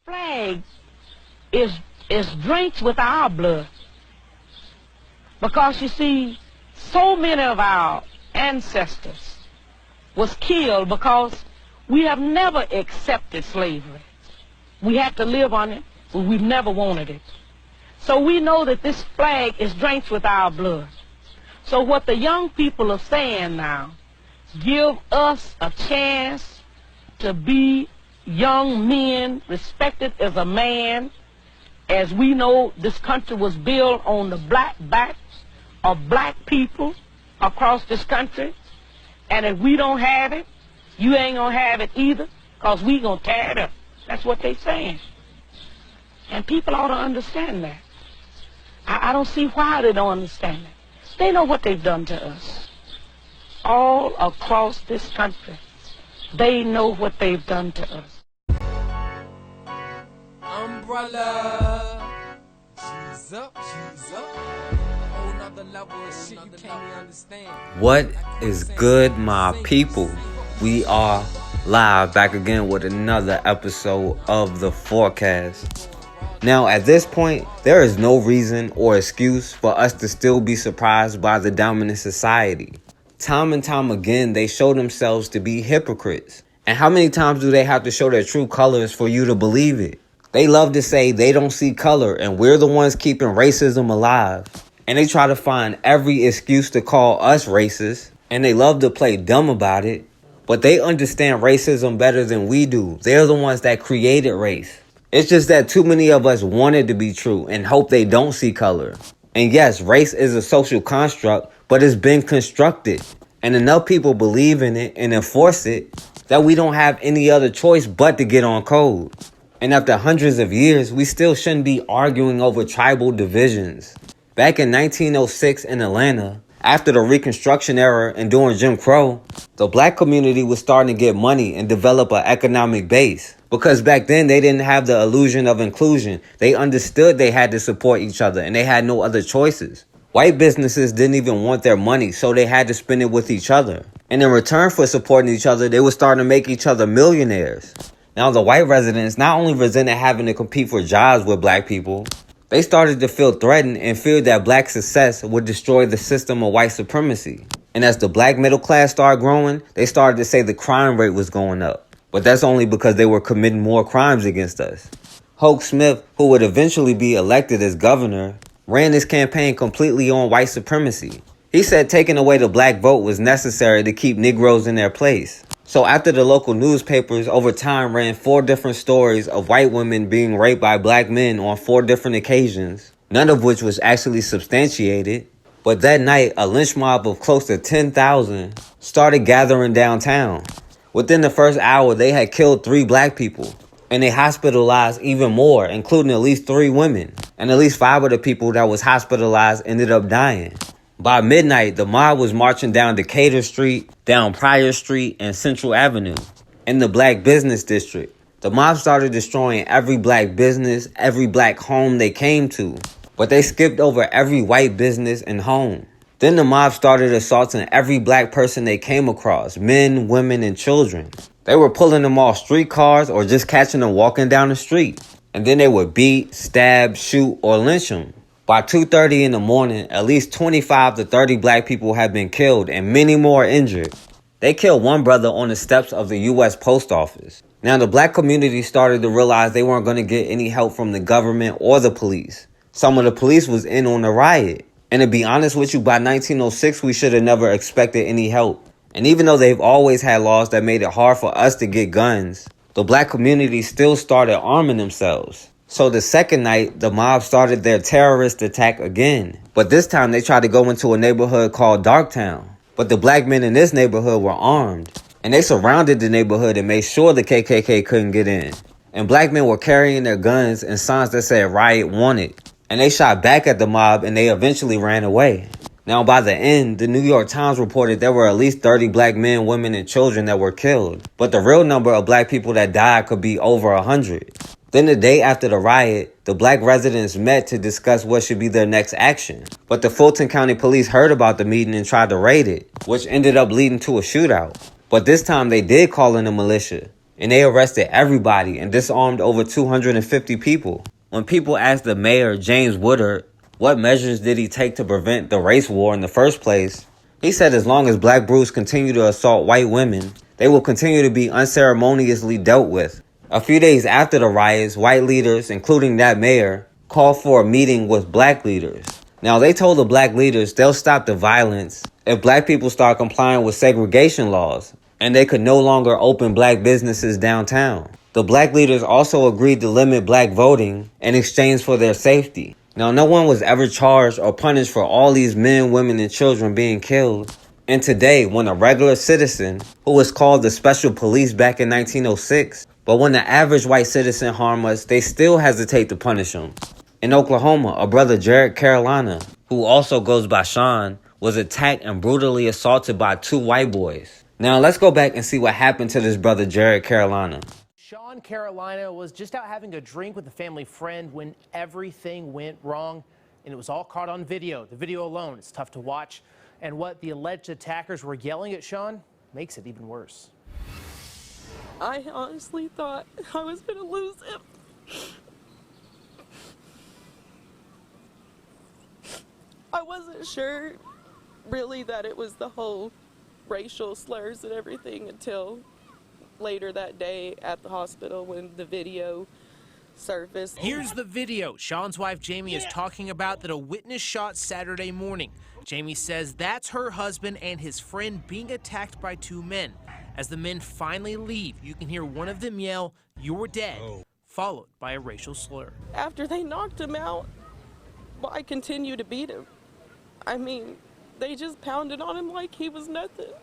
Flag is drenched with our blood. Because you see, so many of our ancestors was killed because we have never accepted slavery. We had to live on it, but we've never wanted it. So we know that this flag is drenched with our blood. So what the young people are saying now, give us a chance to be young men, respected as a man. As we know, this country was built on the black backs of black people across this country. And if we don't have it, you ain't gonna have it either, because we gonna tear it up. That's what they saying. And people ought to understand that. I don't see why they don't understand that. They know what they've done to us. All across this country, they know what they've done to us. Umbrella. She's up. Whole nother level of shit you can't even understand. What is good, my people? We are live back again with another episode of The Forecast. Now, at this point, there is no reason or excuse for us to still be surprised by the dominant society. Time and time again, they show themselves to be hypocrites. And how many times do they have to show their true colors for you to believe it? They love to say they don't see color and we're the ones keeping racism alive. And they try to find every excuse to call us racist. And they love to play dumb about it. But they understand racism better than we do. They're the ones that created race. It's just that too many of us want it to be true and hope they don't see color. And yes, race is a social construct, but it's been constructed. And enough people believe in it and enforce it that we don't have any other choice but to get on code. And after hundreds of years, we still shouldn't be arguing over tribal divisions. Back in 1906 in Atlanta, after the Reconstruction era and during Jim Crow, the black community was starting to get money and develop an economic base. Because back then, they didn't have the illusion of inclusion. They understood they had to support each other and they had no other choices. White businesses didn't even want their money, so they had to spend it with each other. And in return for supporting each other, they were starting to make each other millionaires. Now, the white residents not only resented having to compete for jobs with black people, they started to feel threatened and feared that black success would destroy the system of white supremacy. And as the black middle class started growing, they started to say the crime rate was going up. But that's only because they were committing more crimes against us. Hoke Smith, who would eventually be elected as governor, ran his campaign completely on white supremacy. He said taking away the black vote was necessary to keep Negroes in their place. So after the local newspapers over time ran 4 different stories of white women being raped by black men on 4 different occasions, none of which was actually substantiated, but that night a lynch mob of close to 10,000 started gathering downtown. Within the first hour, they had killed 3 black people, and they hospitalized even more, including at least 3 women, and at least 5 of the people that was hospitalized ended up dying. By midnight, the mob was marching down Decatur Street, down Pryor Street, and Central Avenue. In the black business district, the mob started destroying every black business, every black home they came to, but they skipped over every white business and home. Then the mob started assaulting every black person they came across, men, women, and children. They were pulling them off streetcars or just catching them walking down the street. And then they would beat, stab, shoot, or lynch them. By 2:30 in the morning, at least 25 to 30 black people had been killed and many more injured. They killed one brother on the steps of the U.S. Post Office. Now the black community started to realize they weren't going to get any help from the government or the police. Some of the police was in on the riot. And to be honest with you, by 1906, we should have never expected any help. And even though they've always had laws that made it hard for us to get guns, the black community still started arming themselves. So the second night, the mob started their terrorist attack again. But this time they tried to go into a neighborhood called Darktown. But the black men in this neighborhood were armed. And they surrounded the neighborhood and made sure the KKK couldn't get in. And black men were carrying their guns and signs that said Riot wanted. And they shot back at the mob and they eventually ran away. Now, by the end, the New York Times reported there were at least 30 black men, women, and children that were killed. But the real number of black people that died could be over 100. Then the day after the riot, the black residents met to discuss what should be their next action. But the Fulton County Police heard about the meeting and tried to raid it, which ended up leading to a shootout. But this time they did call in a militia. and they arrested everybody and disarmed over 250 people. When people asked the mayor, James Woodard, what measures did he take to prevent the race war in the first place, he said as long as black brutes continue to assault white women, they will continue to be unceremoniously dealt with. A few days after the riots, white leaders, including that mayor, called for a meeting with black leaders. Now, they told the black leaders they'll stop the violence if black people start complying with segregation laws, and they could no longer open black businesses downtown. The black leaders also agreed to limit black voting in exchange for their safety. Now, no one was ever charged or punished for all these men, women, and children being killed. And today, when a regular citizen, who was called the special police back in 1906, but when the average white citizen harm us, they still hesitate to punish them. In Oklahoma, a brother, Jerric Carolina, who also goes by Shawn, was attacked and brutally assaulted by 2 white boys. Now, let's go back and see what happened to this brother, Jerric Carolina. Shawn Carolina was just out having a drink with a family friend when everything went wrong, and it was all caught on video. The video alone is tough to watch, and what the alleged attackers were yelling at Shawn makes it even worse. I honestly thought I was going to lose him. I wasn't sure really that it was the whole racial slurs and everything until later that day at the hospital when the video surfaced. Here's the video Shawn's wife Jamie is talking about that a witness shot Saturday morning. Jamie says that's her husband and his friend being attacked by 2 men. As the men finally leave, you can hear one of them yell, "You're dead," followed by a racial slur. After they knocked him out, well, I continued to beat him. I mean, they just pounded on him like he was nothing.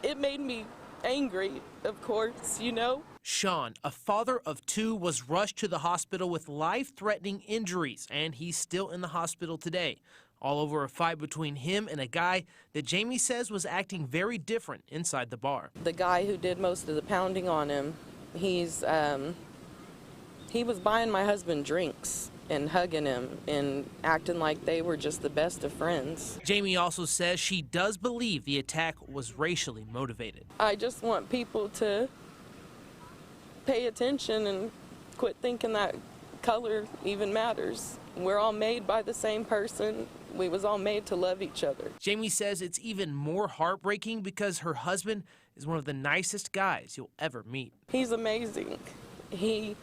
It made me angry, of course, you know. Shawn, a father of 2, was rushed to the hospital with life-threatening injuries, and he's still in the hospital today. All over a fight between him and a guy that Jamie says was acting very different inside the bar. The guy who did most of the pounding on him, he was buying my husband drinks and hugging him and acting like they were just the best of friends. Jamie also says she does believe the attack was racially motivated. I just want people to pay attention and quit thinking that color even matters. We're all made by the same person. We was all made to love each other. Jamie says it's even more heartbreaking because her husband is one of the nicest guys you'll ever meet. He's amazing. He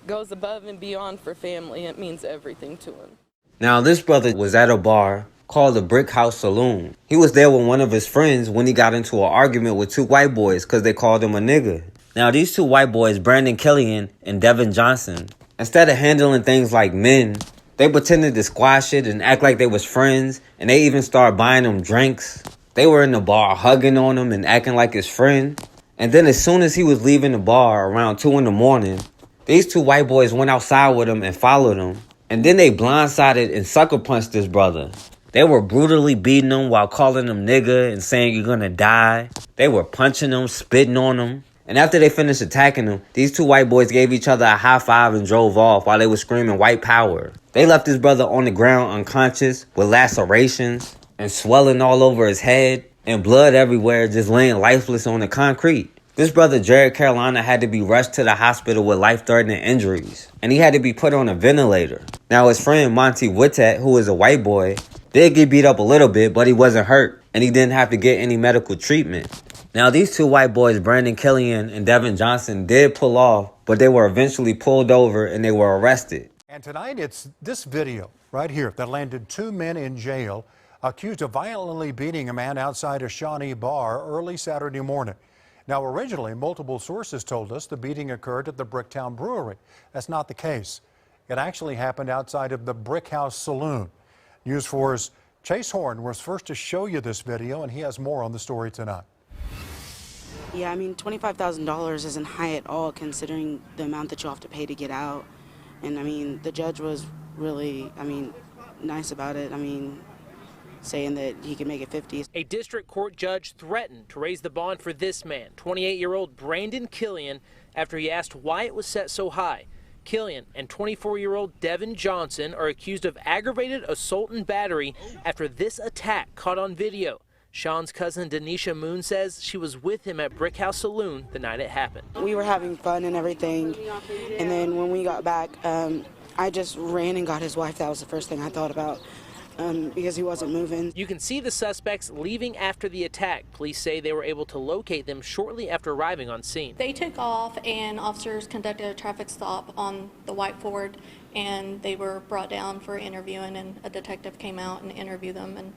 goes above and beyond for family. It means everything to him. Now, this brother was at a bar called the Brickhouse Saloon. He was there with one of his friends when he got into an argument with 2 white boys because they called him a nigger. Now, these 2 white boys, Brandon Killian and Devan Johnson, instead of handling things like men, they pretended to squash it and act like they was friends, and they even started buying him drinks. They were in the bar hugging on him and acting like his friend. And then as soon as he was leaving the bar around 2 in the morning, these 2 white boys went outside with him and followed him. And then they blindsided and sucker punched this brother. They were brutally beating him while calling him nigger and saying you're gonna die. They were punching him, spitting on him. And after they finished attacking him, these 2 white boys gave each other a high five and drove off while they were screaming white power. They left his brother on the ground unconscious with lacerations and swelling all over his head and blood everywhere, just laying lifeless on the concrete. This brother, Jerric Carolina, had to be rushed to the hospital with life-threatening injuries, and he had to be put on a ventilator. Now, his friend Monty Whittet, who is a white boy, did get beat up a little bit, but he wasn't hurt, and he didn't have to get any medical treatment. Now, these 2 white boys, Brandon Killian and Devan Johnson, did pull off, but they were eventually pulled over and they were arrested. And tonight, it's this video right here that landed 2 men in jail accused of violently beating a man outside a Shawnee bar early Saturday morning. Now, originally, multiple sources told us the beating occurred at the Bricktown Brewery. That's not the case. It actually happened outside of the Brickhouse Saloon. News 4's Chase Horn was first to show you this video, and he has more on the story tonight. Yeah, I mean, $25,000 isn't high at all considering the amount that you have to pay to get out. And, I mean, the judge was really, nice about it. Saying that he could make it 50. A district court judge threatened to raise the bond for this man, 28-year-old Brandon Killian, after he asked why it was set so high. Killian and 24-year-old Devan Johnson are accused of aggravated assault and battery after this attack caught on video. Shawn's cousin Denisha Moon says she was with him at Brickhouse Saloon the night it happened. We were having fun and everything, and then when we got back, I just ran and got his wife. That was the first thing I thought about, because he wasn't moving. You can see the suspects leaving after the attack. Police say they were able to locate them shortly after arriving on scene. They took off and officers conducted a traffic stop on the white Ford, and they were brought down for interviewing, and a detective came out and interviewed them, and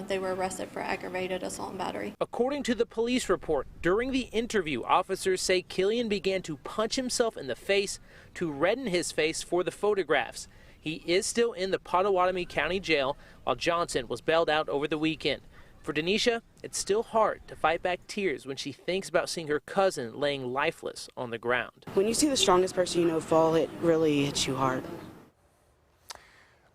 they were arrested for aggravated assault and battery. According to the police report, during the interview, officers say Killian began to punch himself in the face to redden his face for the photographs. He is still in the Potawatomi County Jail, while Johnson was bailed out over the weekend. For Denisha, it's still hard to fight back tears when she thinks about seeing her cousin laying lifeless on the ground. When you see the strongest person you know fall, it really hits you hard.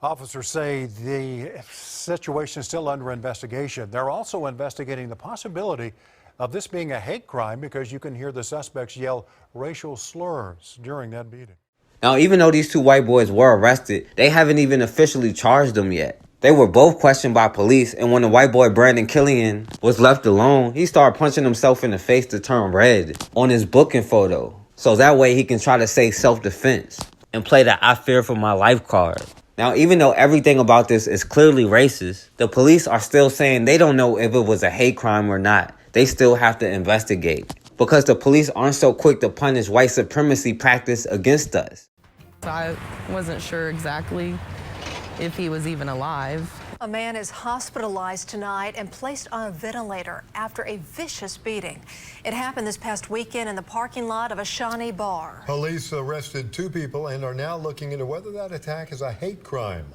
Officers say the situation is still under investigation. They're also investigating the possibility of this being a hate crime because you can hear the suspects yell racial slurs during that beating. Now, even though these two white boys were arrested, they haven't even officially charged them yet. They were both questioned by police, and when the white boy Brandon Killian was left alone, he started punching himself in the face to turn red on his booking photo. So that way he can try to say self-defense and play the I fear for my life card. Now, even though everything about this is clearly racist, the police are still saying they don't know if it was a hate crime or not. They still have to investigate because the police aren't so quick to punish white supremacy practice against us. I wasn't sure exactly if he was even alive. A man is hospitalized tonight and placed on a ventilator after a vicious beating. It happened this past weekend in the parking lot of a Shawnee bar. Police arrested 2 people and are now looking into whether that attack is a hate crime.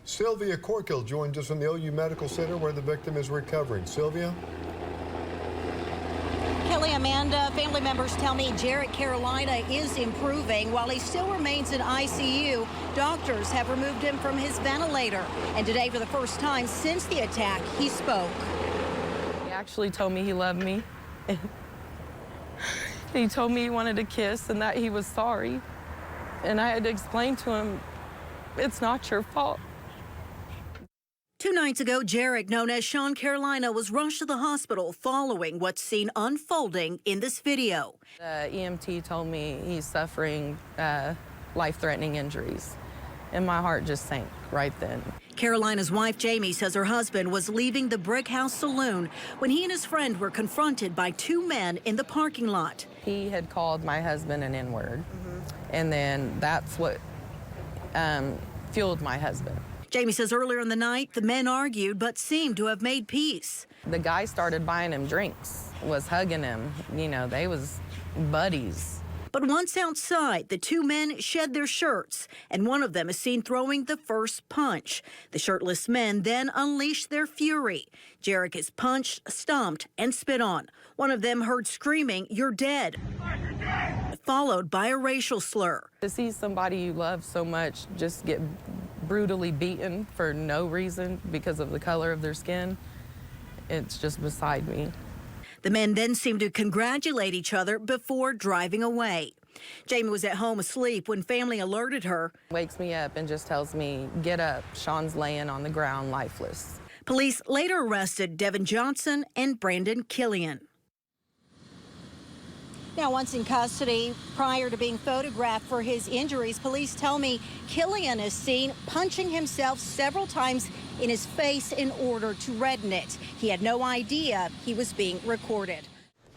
Sylvia Corkill joined us from the OU Medical Center where the victim is recovering. Sylvia? Kelly, Amanda, family members tell me Jerric Carolina is improving. While he still remains in ICU, doctors have removed him from his ventilator. And today, for the first time since the attack, he spoke. He actually told me he loved me. He told me he wanted a kiss and that he was sorry. And I had to explain to him, it's not your fault. 2 nights ago, Jerric, known as Shawn Carolina, was rushed to the hospital following what's seen unfolding in this video. The EMT told me he's suffering life-threatening injuries, and my heart just sank right then. Carolina's wife, Jamie, says her husband was leaving the Brickhouse Saloon when he and his friend were confronted by 2 men in the parking lot. He had called my husband an N-word, and then that's what fueled my husband. Jamie says earlier in the night, the men argued but seemed to have made peace. The guy started buying him drinks, was hugging him. You know, they was buddies. But once outside, the 2 men shed their shirts, and one of them is seen throwing the first punch. The shirtless men then unleashed their fury. Jerric is punched, stomped, and spit on. One of them heard screaming, "You're dead," followed by a racial slur. To see somebody you love so much just get brutally beaten for no reason because of the color of their skin, it's just beside me. The men then seemed to congratulate each other before driving away. Jamie was at home asleep when family alerted her. Wakes me up and just tells me, get up, Shawn's laying on the ground lifeless. Police later arrested Devan Johnson and Brandon Killian. Now, once in custody, prior to being photographed for his injuries, police tell me Killian is seen punching himself several times in his face in order to redden it. He had no idea he was being recorded.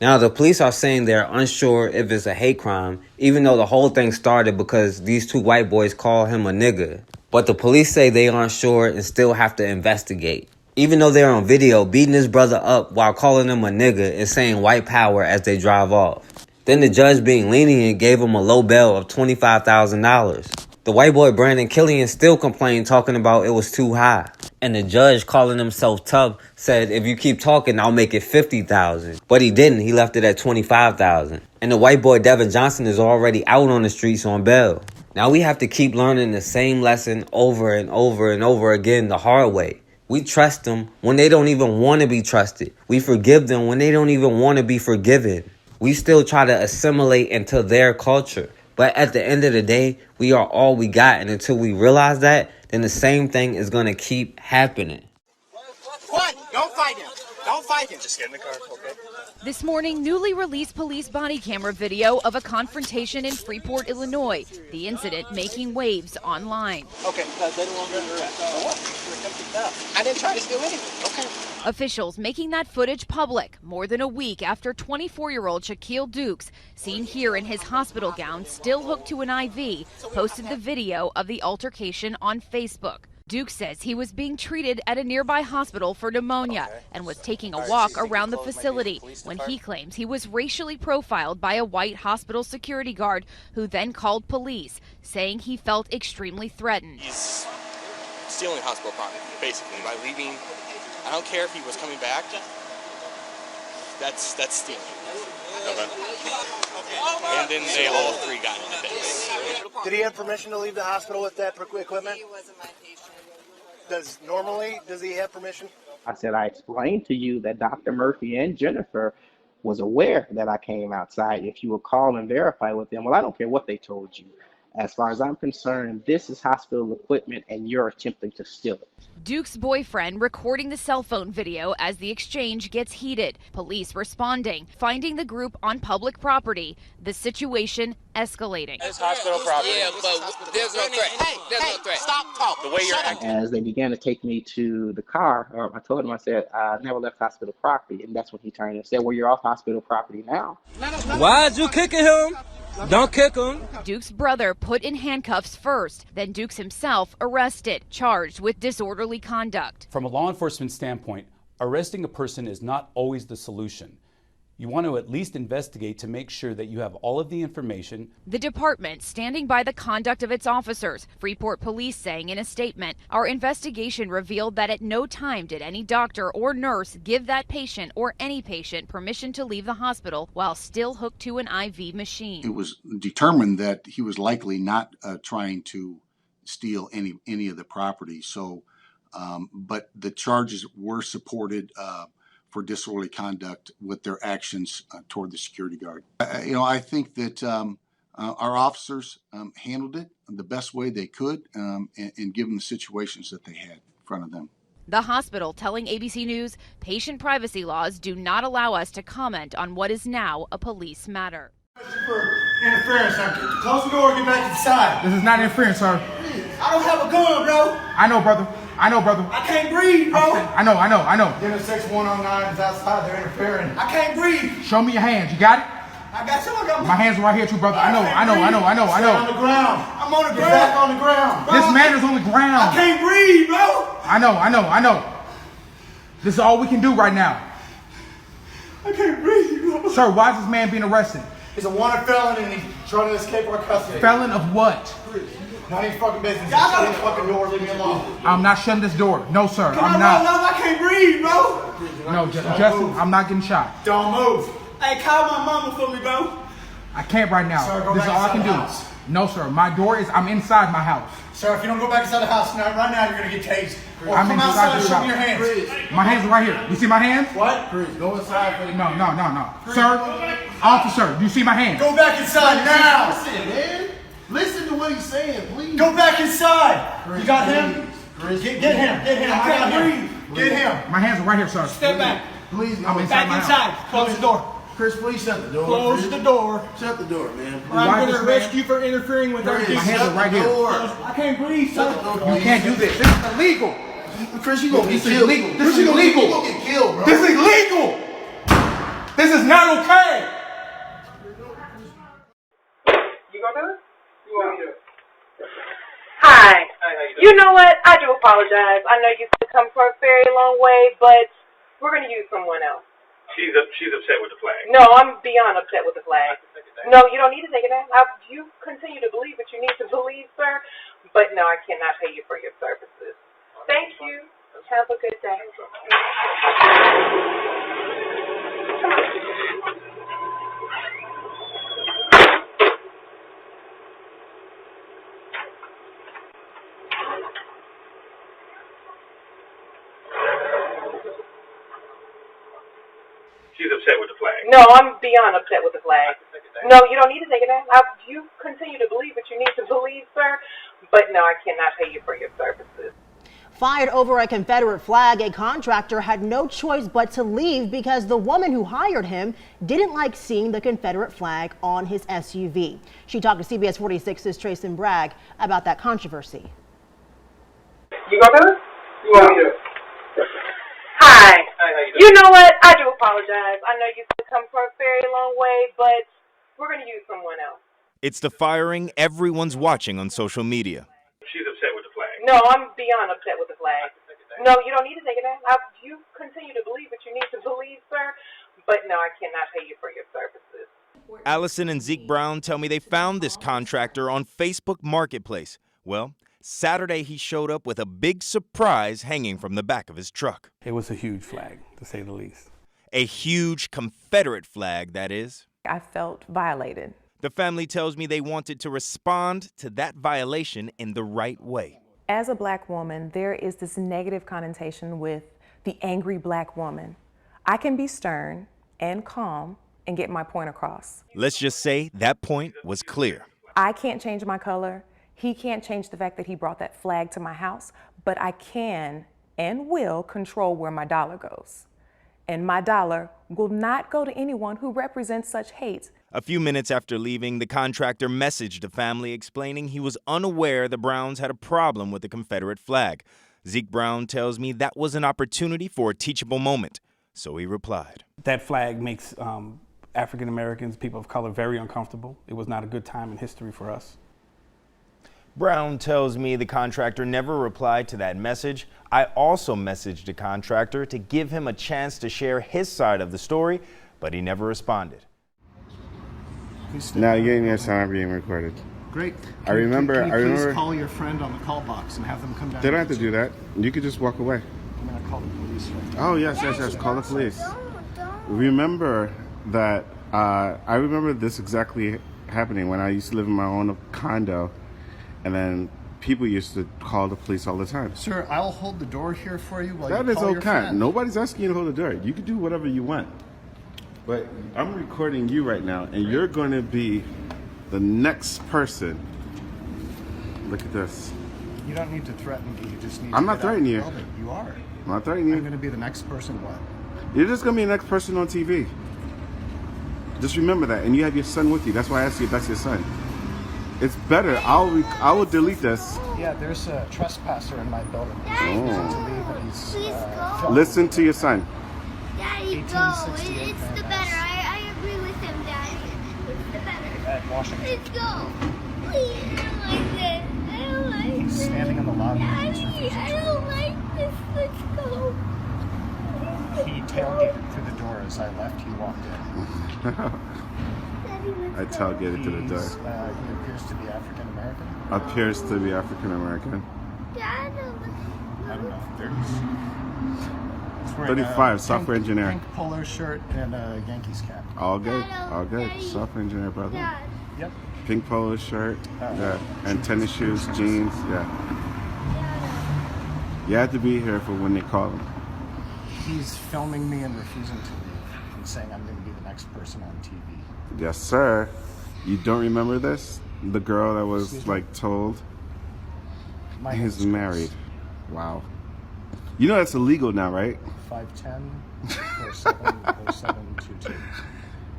Now, the police are saying they're unsure if it's a hate crime, even though the whole thing started because these 2 white boys call him a nigger. But the police say they aren't sure and still have to investigate. Even though they're on video beating his brother up while calling him a nigger and saying white power as they drive off. Then the judge, being lenient, gave him a low bail of $25,000. The white boy Brandon Killian still complained, talking about it was too high. And the judge, calling himself tough, said, if you keep talking, I'll make it $50,000. But he didn't. He left it at $25,000. And the white boy Devan Johnson is already out on the streets on bail. Now we have to keep learning the same lesson over and over and over again the hard way. We trust them when they don't even want to be trusted. We forgive them when they don't even want to be forgiven. We still try to assimilate into their culture. But at the end of the day, we are all we got. And until we realize that, then the same thing is going to keep happening. What? Don't fight him. biking. Just get in the car, okay? This morning, newly released police body camera video of a confrontation in Freeport, Illinois. The incident making waves online. Okay, they don't want to I didn't try to steal anything. Okay. Officials making that footage public more than a week after 24-year-old Shaquille Dukes, seen here in his hospital gown, still hooked to an IV, posted the video of the altercation on Facebook. Duke says he was being treated at a nearby hospital for pneumonia and was taking a walk around the facility when he claims he was racially profiled by a white hospital security guard who then called police, saying he felt extremely threatened. He's stealing hospital property, basically, by leaving. I don't care if he was coming back. That's stealing. Okay. And then they all three got in the face. Did he have permission to leave the hospital with that equipment? He wasn't my patient. Does he have permission? I said, I explained to you that Dr. Murphy and Jennifer was aware that I came outside. If you will call and verify with them, well, I don't care what they told you. As far as I'm concerned, this is hospital equipment and you're attempting to steal it. Duke's boyfriend recording the cell phone video as the exchange gets heated. Police responding, finding the group on public property. The situation escalating. It's hospital property. Yeah, but there's no threat. Hey, there's no threat. Stop talking. The way you're acting. As they began to take me to the car, I told him, I said, I never left hospital property. And that's when he turned and said, well, you're off hospital property now. Why'd you kicking him? Don't kick him. Duke's brother put in handcuffs first, then Dukes himself arrested, charged with disorderly conduct. From a law enforcement standpoint, arresting a person is not always the solution. You want to at least investigate to make sure that you have all of the information. The department standing by the conduct of its officers. Freeport police saying in a statement, our investigation revealed that at no time did any doctor or nurse give that patient or any patient permission to leave the hospital while still hooked to an IV machine. It was determined that he was likely not trying to steal any of the property. So, but the charges were supported for disorderly conduct with their actions toward the security guard. I think that our officers handled it the best way they could and given the situations that they had in front of them. The hospital telling ABC News patient privacy laws do not allow us to comment on what is now a police matter. Interference. Close the door and get back inside. This is not interference, sir. I don't have a gun, bro. I know, brother. I can't breathe, bro. I know. Dinner 6109 is outside. They're interfering. I can't breathe. Show me your hands. You got it? I got you. I got my hands are right here too, brother. I know. Stay on the ground. I'm on the ground. Get back on the ground. Bro. This man is on the ground. I can't breathe, bro. I know. This is all we can do right now. I can't breathe, bro. Sir, why is this man being arrested? He's a wanted felon and he's trying to escape our custody. Felon of what? None of your fucking business. Shut this fucking door. Leave me alone. I'm not shutting this door. No, sir. I'm not. I can't breathe, bro. No, Justin, I'm not getting shot. Don't move. Hey, call my mama for me, bro. I can't right now. Sir, this is all I can do. House. No, sir. My door is. I'm inside my house. Sir, if you don't go back inside the house tonight, right now, you're gonna get tased. Or I'm come inside outside and the show house. me your hands. Chris. My hands are right here. You see my hands? What? Chris, go inside. No. Chris. Sir, officer, do you see my hands? Go back inside now. Listen, man. Listen to what he's saying, please. Go back inside. Chris, you got him? Chris, get him. I can't breathe. Get him. My hands are right here, sir. Step back. Please, I'm inside back my inside. house. Close the door. Chris, please shut the door. Close the door. Shut the door, man. Or I'm going to arrest you for interfering with our My hands are right here. I can't breathe, sir. You can't do this. This is illegal. Chris, you gonna get killed. This is illegal. You gonna get killed, bro. This is illegal. This is not okay. You gonna do it? You want me to do it? Hi. Hi, how you doing? You know what? I do apologize. I know you've come from a very long way, but we're gonna use someone else. She's upset with the flag. No, I'm beyond upset with the flag. No, you don't need to take it down. You continue to believe what you need to believe, sir. But no, I cannot pay you for your services. Thank you. Have a good day. Come on. She's upset with the flag. No, I'm beyond upset with the flag. No, you don't need to take it down. You continue to believe what you need to believe, sir. But no, I cannot pay you for your services. Fired over a Confederate flag, a contractor had no choice but to leave because the woman who hired him didn't like seeing the Confederate flag on his SUV. She talked to CBS 46's Trayson Bragg about that controversy. You go to? Yeah. Hi. You know what? I do apologize. I know you've come from a very long way, but we're going to use someone else. It's the firing everyone's watching on social media. She's upset with the flag. No, I'm beyond upset with the flag. No, you don't need to take it down. You continue to believe what you need to believe, sir, but no, I cannot pay you for your services. Allison and Zeke Brown tell me they found this contractor on Facebook Marketplace. Well, Saturday he showed up with a big surprise hanging from the back of his truck. It was a huge flag, to say the least. A huge Confederate flag, that is. I felt violated. The family tells me they wanted to respond to that violation in the right way. As a black woman, there is this negative connotation with the angry black woman. I can be stern and calm and get my point across. Let's just say that point was clear. I can't change my color. He can't change the fact that he brought that flag to my house, but I can and will control where my dollar goes. And my dollar will not go to anyone who represents such hate. A few minutes after leaving, the contractor messaged the family explaining he was unaware the Browns had a problem with the Confederate flag. Zeke Brown tells me that was an opportunity for a teachable moment, so he replied. That flag makes African Americans, people of color, very uncomfortable. It was not a good time in history for us. Brown tells me the contractor never replied to that message. I also messaged the contractor to give him a chance to share his side of the story, but he never responded. Now you're in your sound being recorded. Great. I remember. Please call your friend on the call box and have them come down. They don't have to do that. You could just walk away. I'm gonna call the police right now. Oh yes. Call the police. Remember that. I remember this exactly happening when I used to live in my own condo, and then people used to call the police all the time. Sir, I'll hold the door here for you while That you is call your okay. friend. Nobody's asking you to hold the door. You can do whatever you want. But I'm recording you right now, and you're going to be the next person. Look at this. You don't need to threaten me. You just need I'm to not get out threatening of the you. building. You are. I'm not threatening you. I'm going to be the next person what? You're just going to be the next person on TV. Just remember that, and you have your son with you. That's why I asked you if that's your son. It's better. I will delete this. Yeah, there's a trespasser in my building. Oh. Listen to your son. Daddy, go. It's the better. I agree with him, Daddy. It's the better. At Washington. Let's go. Please, I don't like this. I don't like He's this. standing on the lobby. Daddy, I don't like this. Let's go. He tailgated through the door as I left. He walked in. I tailgated to the door. He appears to be African American. Appears to be African American. Dad, I don't know. 35, software engineer. Pink polo shirt and a Yankees cap. All good. All good. Software engineer, brother. Yep. Pink polo shirt. Yeah. And tennis shoes, jeans. Yeah. You have to be here for when they call him. He's filming me and refusing to leave and saying I'm going to be the next person on TV. Yes, sir. You don't remember this? The girl that was like told? He's married. Wow. You know that's illegal now, right? 510 470722.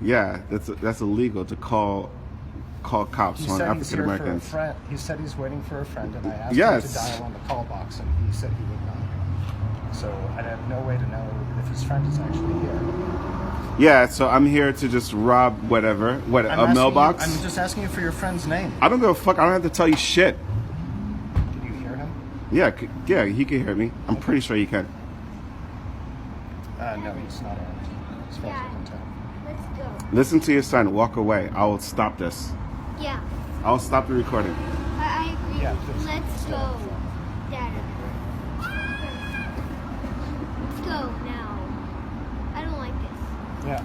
Yeah, that's illegal to call cops on African Americans. He said he's waiting for a friend, and I asked him to dial on the call box, and he said he would not. So I have no way to know if his friend is actually here. Yeah, so I'm here to just rob whatever. What, a mailbox? I'm just asking you for your friend's name. I don't give a fuck. I don't have to tell you shit. Did you hear him? Yeah, he can hear me. I'm pretty sure he can. No, he's not on. As far as I can tell. let's go. Listen to your son. Walk away. I will stop this. Yeah. I'll stop the recording. I agree. Yeah, let's go, Dad. Let's go now. I don't like this. Yeah.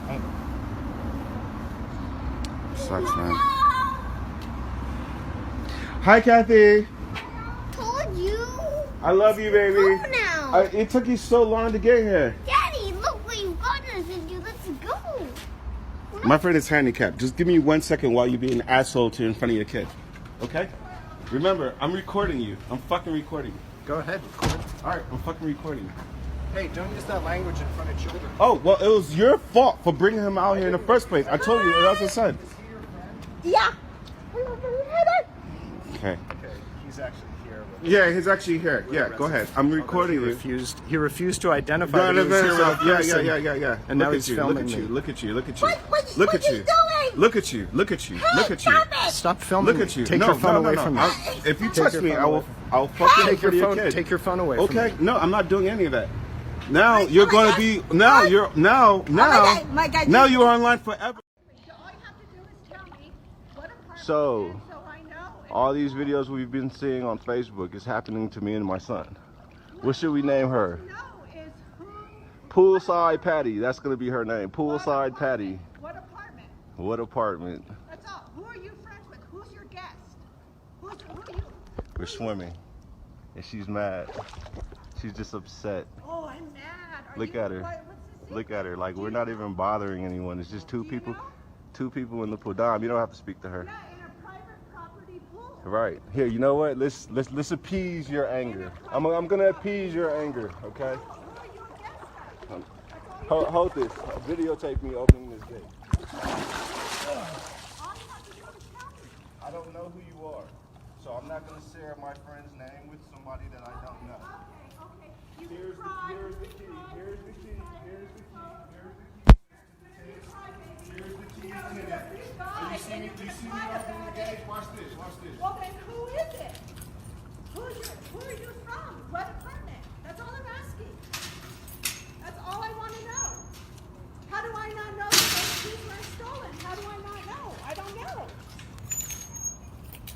Sucks, man. Hi, Kathy. Told you. I love you, baby. Go now. It took you so long to get here. Daddy, look what you've gotten us into. Let's go. My friend is handicapped. Just give me 1 second while you be an asshole to in front of your kid. Okay? Remember, I'm recording you. I'm fucking recording you. Go ahead, record. All right, I'm fucking recording. Hey, don't use that language in front of children. Oh, well, it was your fault for bringing him out here in the first place. I told you, that's his son. Yeah. Okay. He's actually here. Yeah, he's actually here. Yeah, go ahead. I'm recording you. He refused to identify that he was here with a person. Yeah. And now he's filming me. Look at you. What you doing? Look at you. Stop filming Look at you. Take your phone away from me. If you touch me, I'll fucking take your phone. kid. Take your phone away from me. Okay, no, I'm not doing any of that. Now you're going to be. Now you're now. Now you are online forever. So, all these videos we've been seeing on Facebook is happening to me and my son. What should we name her? Poolside Patty. That's going to be her name. Poolside Patty. What apartment? What apartment? That's all. Who are you friends with? Who's your guest? Who are you? We're swimming. And she's mad. She's just upset. Oh, I'm mad. Look at her. Look at her. Like, we're not even bothering anyone. It's just two people in the pool. Dom, you don't have to speak to her. Right. Here, you know what? Let's appease your anger. I'm gonna appease your anger, okay? Hold this. Videotape me opening this gate. I don't know who you are, so I'm not gonna share my friend's name with somebody that I don't know. Here's the key. Here's the key. Here's the key. Here's the key. Here's the key. Do you see me opening the gate? Watch this. Well, then who is it? Who are you from? What apartment? That's all I'm asking. That's all I want to know. How do I not know that those keys were stolen? How do I not know? I don't know.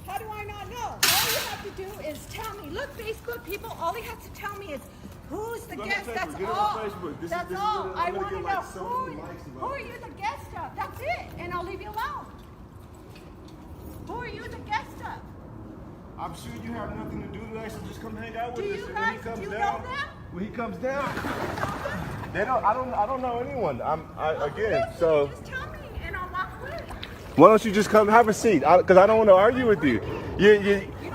How do I not know? All you have to do is tell me. Look, Facebook people, all he has to tell me is who's the guest. That's all. That's all. I want to know who are you the guest of? That's it. And I'll leave you alone. Who are you the guest of? I'm sure you have nothing to do today, so just come hang out with us. Do you guys, do you know them? When he comes down, they don't. I don't know anyone. So. Just tell me, and I'll walk with. Why don't you just come have a seat? Because I don't want to argue with you.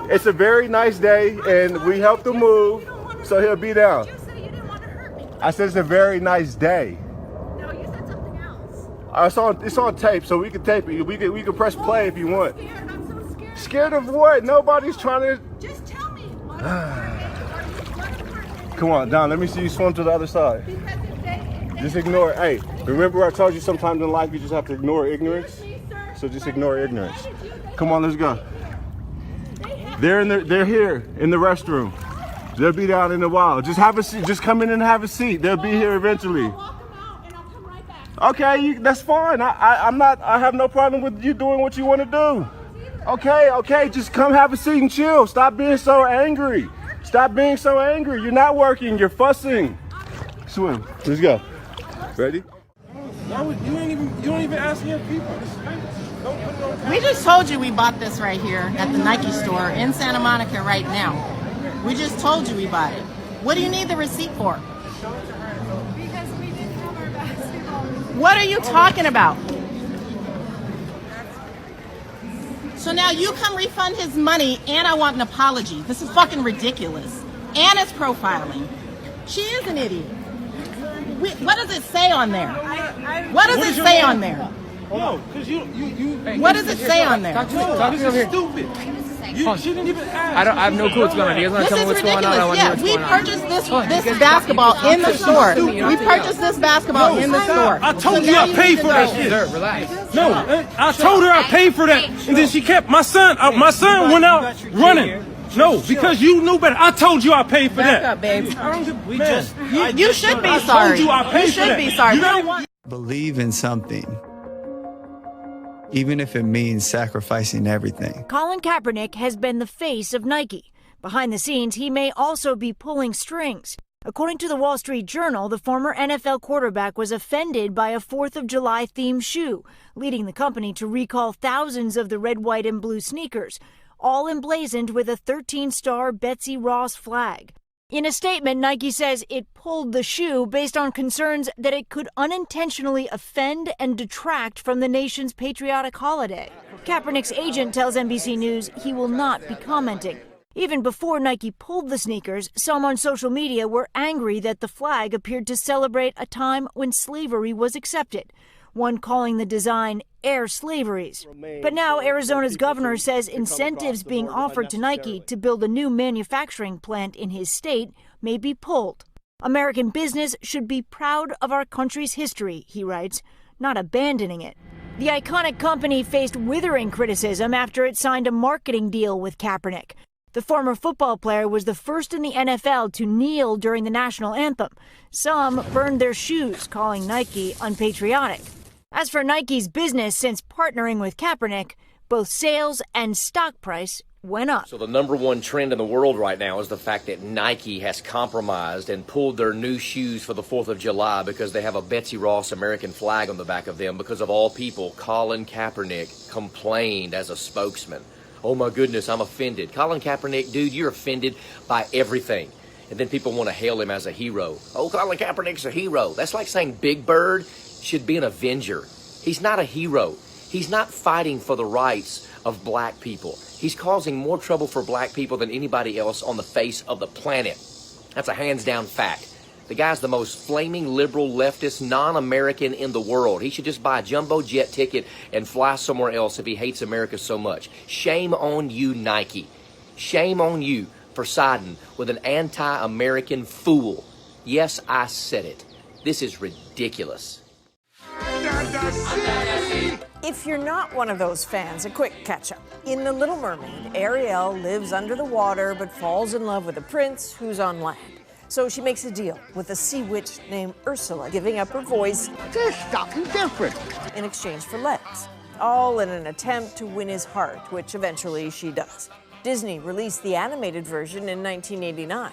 It's a very nice day, and we helped him move, so he'll be down. You said you didn't want to hurt me. I said it's a very nice day. No, you said something else. It's on tape, so we can tape it. We can press play if you want. I'm so scared. Scared of what? Nobody's trying to. Just tell me. What apartment? Come on, Don. Let me see you swim to the other side. Just ignore it. Hey, remember I told you sometimes in life you just have to ignore ignorance? So just ignore ignorance. Come on, let's go. They're here in the restroom. They'll be down in a while. Just have a seat. Just come in and have a seat. They'll be here eventually. Okay, that's fine. I have no problem with you doing what you want to do. Okay, just come have a seat and chill. Stop being so angry. You're not working, you're fussing. Swim. Let's go. Ready? You don't even ask your people. We just told you we bought this right here at the Nike store in Santa Monica right now. We just told you we bought it. What do you need the receipt for? Because we didn't have our basketball. What are you talking about? So now you come refund his money and I want an apology. This is fucking ridiculous. And it's profiling. She is an idiot. What does it say on there? What does it say on there? No, because you. What does it say on there? This is stupid. She didn't even ask. I have no clue what's going on. You guys want to tell me what's going on? Yeah, we purchased this basketball in the store. We purchased this basketball in the store. I told you I paid for that shit. Sir, relax. No, I told her I paid for that, and then she kept my son. My son went out running. No, because you knew better. I told you I paid for that. Back up, babe. You should be sorry. You should be sorry. Believe in something, even if it means sacrificing everything. Colin Kaepernick has been the face of Nike. Behind the scenes, he may also be pulling strings. According to the Wall Street Journal, the former NFL quarterback was offended by a 4th of July themed shoe, leading the company to recall thousands of the red, white, and blue sneakers, all emblazoned with a 13-star Betsy Ross flag. In a statement, Nike says it pulled the shoe based on concerns that it could unintentionally offend and detract from the nation's patriotic holiday. Kaepernick's agent tells NBC News he will not be commenting. Even before Nike pulled the sneakers, some on social media were angry that the flag appeared to celebrate a time when slavery was accepted, one calling the design Air Slaveries. But now Arizona's governor says incentives being offered to Nike to build a new manufacturing plant in his state may be pulled. American business should be proud of our country's history, he writes, not abandoning it. The iconic company faced withering criticism after it signed a marketing deal with Kaepernick. The former football player was the first in the NFL to kneel during the national anthem. Some burned their shoes, calling Nike unpatriotic. As for Nike's business since partnering with Kaepernick, both sales and stock price went up. So the number one trend in the world right now is the fact that Nike has compromised and pulled their new shoes for the 4th of July because they have a Betsy Ross American flag on the back of them because of all people. Colin Kaepernick complained as a spokesman. Oh my goodness, I'm offended. Colin Kaepernick, dude, you're offended by everything. And then people want to hail him as a hero. Oh, Colin Kaepernick's a hero. That's like saying Big Bird should be an Avenger. He's not a hero. He's not fighting for the rights of black people. He's causing more trouble for black people than anybody else on the face of the planet. That's a hands-down fact. The guy's the most flaming liberal leftist non-American in the world. He should just buy a jumbo jet ticket and fly somewhere else if he hates America so much. Shame on you, Nike. Shame on you for siding with an anti-American fool. Yes, I said it. This is ridiculous. If you're not one of those fans, a quick catch-up. In The Little Mermaid, Ariel lives under the water but falls in love with a prince who's on land. So she makes a deal with a sea witch named Ursula, giving up her voice. There's something different. In exchange for legs. All in an attempt to win his heart, which eventually she does. Disney released the animated version in 1989.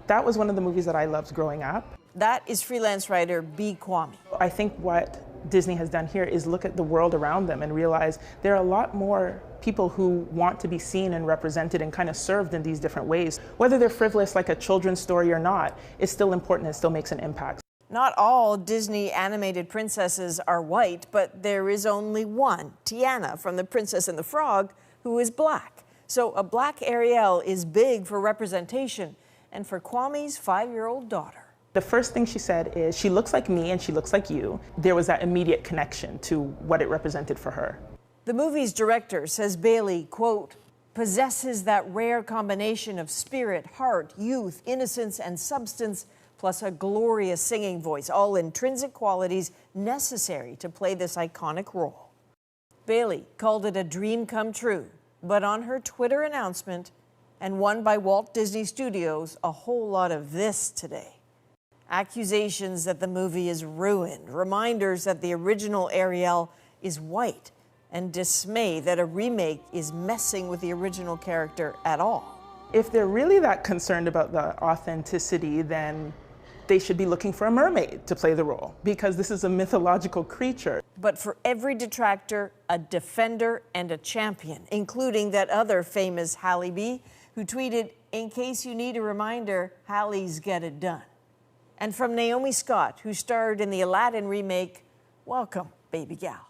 That was one of the movies that I loved growing up. That is freelance writer B. Kwame. I think what Disney has done here is look at the world around them and realize there are a lot more people who want to be seen and represented and kind of served in these different ways. Whether they're frivolous like a children's story or not, it's still important and still makes an impact. Not all Disney animated princesses are white, but there is only one, Tiana from The Princess and the Frog, who is black. So a black Ariel is big for representation and for Kwame's 5-year-old daughter. The first thing she said is, she looks like me and she looks like you. There was that immediate connection to what it represented for her. The movie's director says Bailey, quote, possesses that rare combination of spirit, heart, youth, innocence, and substance, plus a glorious singing voice, all intrinsic qualities necessary to play this iconic role. Bailey called it a dream come true, but on her Twitter announcement, and one by Walt Disney Studios, a whole lot of this today. Accusations that the movie is ruined, reminders that the original Ariel is white, and dismay that a remake is messing with the original character at all. If they're really that concerned about the authenticity, then they should be looking for a mermaid to play the role, because this is a mythological creature. But for every detractor, a defender and a champion, including that other famous Halle B, who tweeted, in case you need a reminder, Halle's get it done. And from Naomi Scott, who starred in the Aladdin remake, welcome, baby gal.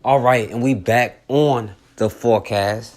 All right, and we back on the forecast.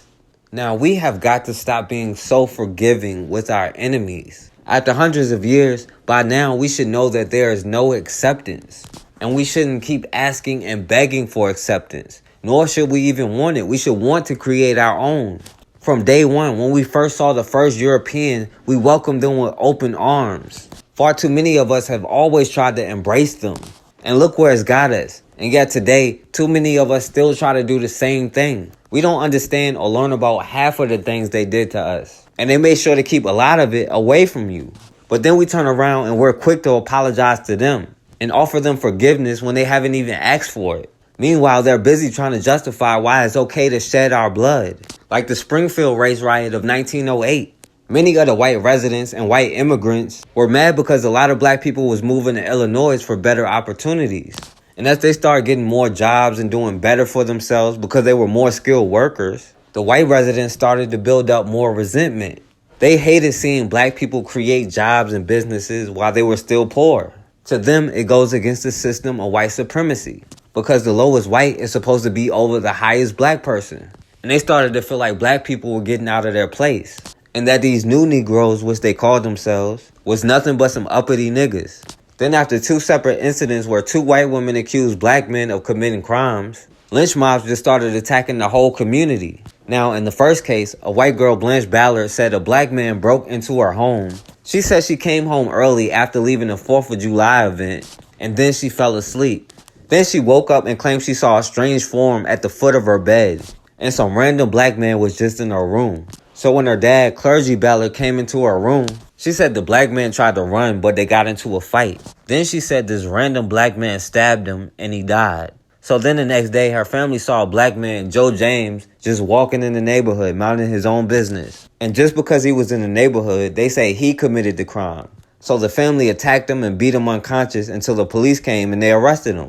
Now, we have got to stop being so forgiving with our enemies. After hundreds of years, by now we should know that there is no acceptance. And we shouldn't keep asking and begging for acceptance. Nor should we even want it. We should want to create our own. From day one, when we first saw the first European, we welcomed them with open arms. Far too many of us have always tried to embrace them. And look where it's got us. And yet today, too many of us still try to do the same thing. We don't understand or learn about half of the things they did to us. And they made sure to keep a lot of it away from you. But then we turn around and we're quick to apologize to them and offer them forgiveness when they haven't even asked for it. Meanwhile, they're busy trying to justify why it's okay to shed our blood. Like the Springfield race riot of 1908. Many of the white residents and white immigrants were mad because a lot of black people was moving to Illinois for better opportunities. And as they started getting more jobs and doing better for themselves because they were more skilled workers, the white residents started to build up more resentment. They hated seeing black people create jobs and businesses while they were still poor. To them, it goes against the system of white supremacy because the lowest white is supposed to be over the highest black person. And they started to feel like black people were getting out of their place and that these new Negroes, which they called themselves, was nothing but some uppity niggas. Then after 2 separate incidents where 2 white women accused black men of committing crimes, lynch mobs just started attacking the whole community. Now, in the first case, a white girl, Blanche Ballard, said a black man broke into her home. She said she came home early after leaving a 4th of July event, and then she fell asleep. Then she woke up and claimed she saw a strange form at the foot of her bed, and some random black man was just in her room. So when her dad, Clergy Ballard, came into her room, she said the black man tried to run, but they got into a fight. Then she said this random black man stabbed him, and he died. So then the next day, her family saw a black man, Joe James, just walking in the neighborhood, minding his own business. And just because he was in the neighborhood, they say he committed the crime. So the family attacked him and beat him unconscious until the police came and they arrested him.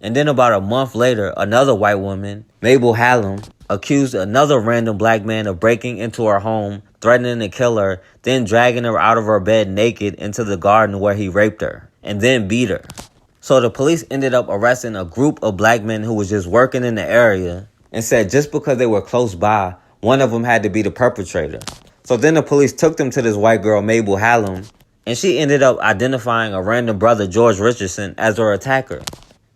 And then about a month later, another white woman, Mabel Hallam, accused another random black man of breaking into her home, threatening to kill her, then dragging her out of her bed naked into the garden where he raped her, and then beat her. So the police ended up arresting a group of black men who was just working in the area and said just because they were close by, one of them had to be the perpetrator. So then the police took them to this white girl, Mabel Hallam, and she ended up identifying a random brother, George Richardson, as her attacker.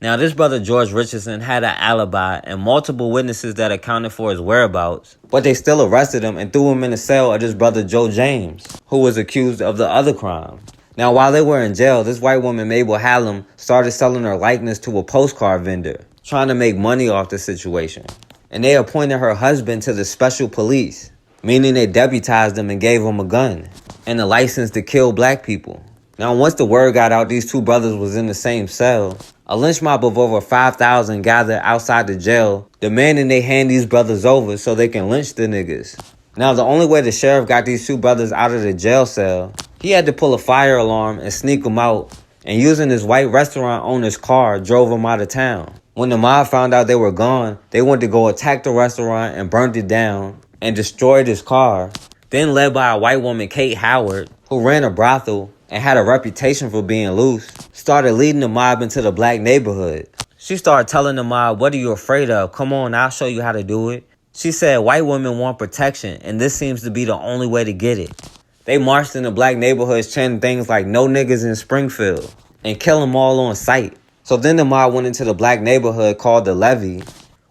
Now, this brother, George Richardson, had an alibi and multiple witnesses that accounted for his whereabouts, but they still arrested him and threw him in the cell of this brother, Joe James, who was accused of the other crime. Now, while they were in jail, this white woman, Mabel Hallam, started selling her likeness to a postcard vendor, trying to make money off the situation. And they appointed her husband to the special police, meaning they deputized him and gave him a gun and a license to kill black people. Now, once the word got out these 2 brothers was in the same cell, a lynch mob of over 5,000 gathered outside the jail, demanding they hand these brothers over so they can lynch the niggas. Now, the only way the sheriff got these 2 brothers out of the jail cell, he had to pull a fire alarm and sneak them out, and using his white restaurant owner's car, drove them out of town. When the mob found out they were gone, they went to go attack the restaurant and burned it down and destroyed his car. Then, led by a white woman, Kate Howard, who ran a brothel and had a reputation for being loose, started leading the mob into the black neighborhood. She started telling the mob, "What are you afraid of? Come on, I'll show you how to do it." She said white women want protection, and this seems to be the only way to get it. They marched in the black neighborhoods chanting things like "no niggas in Springfield" and "kill them all on sight." So then the mob went into the black neighborhood called the Levee,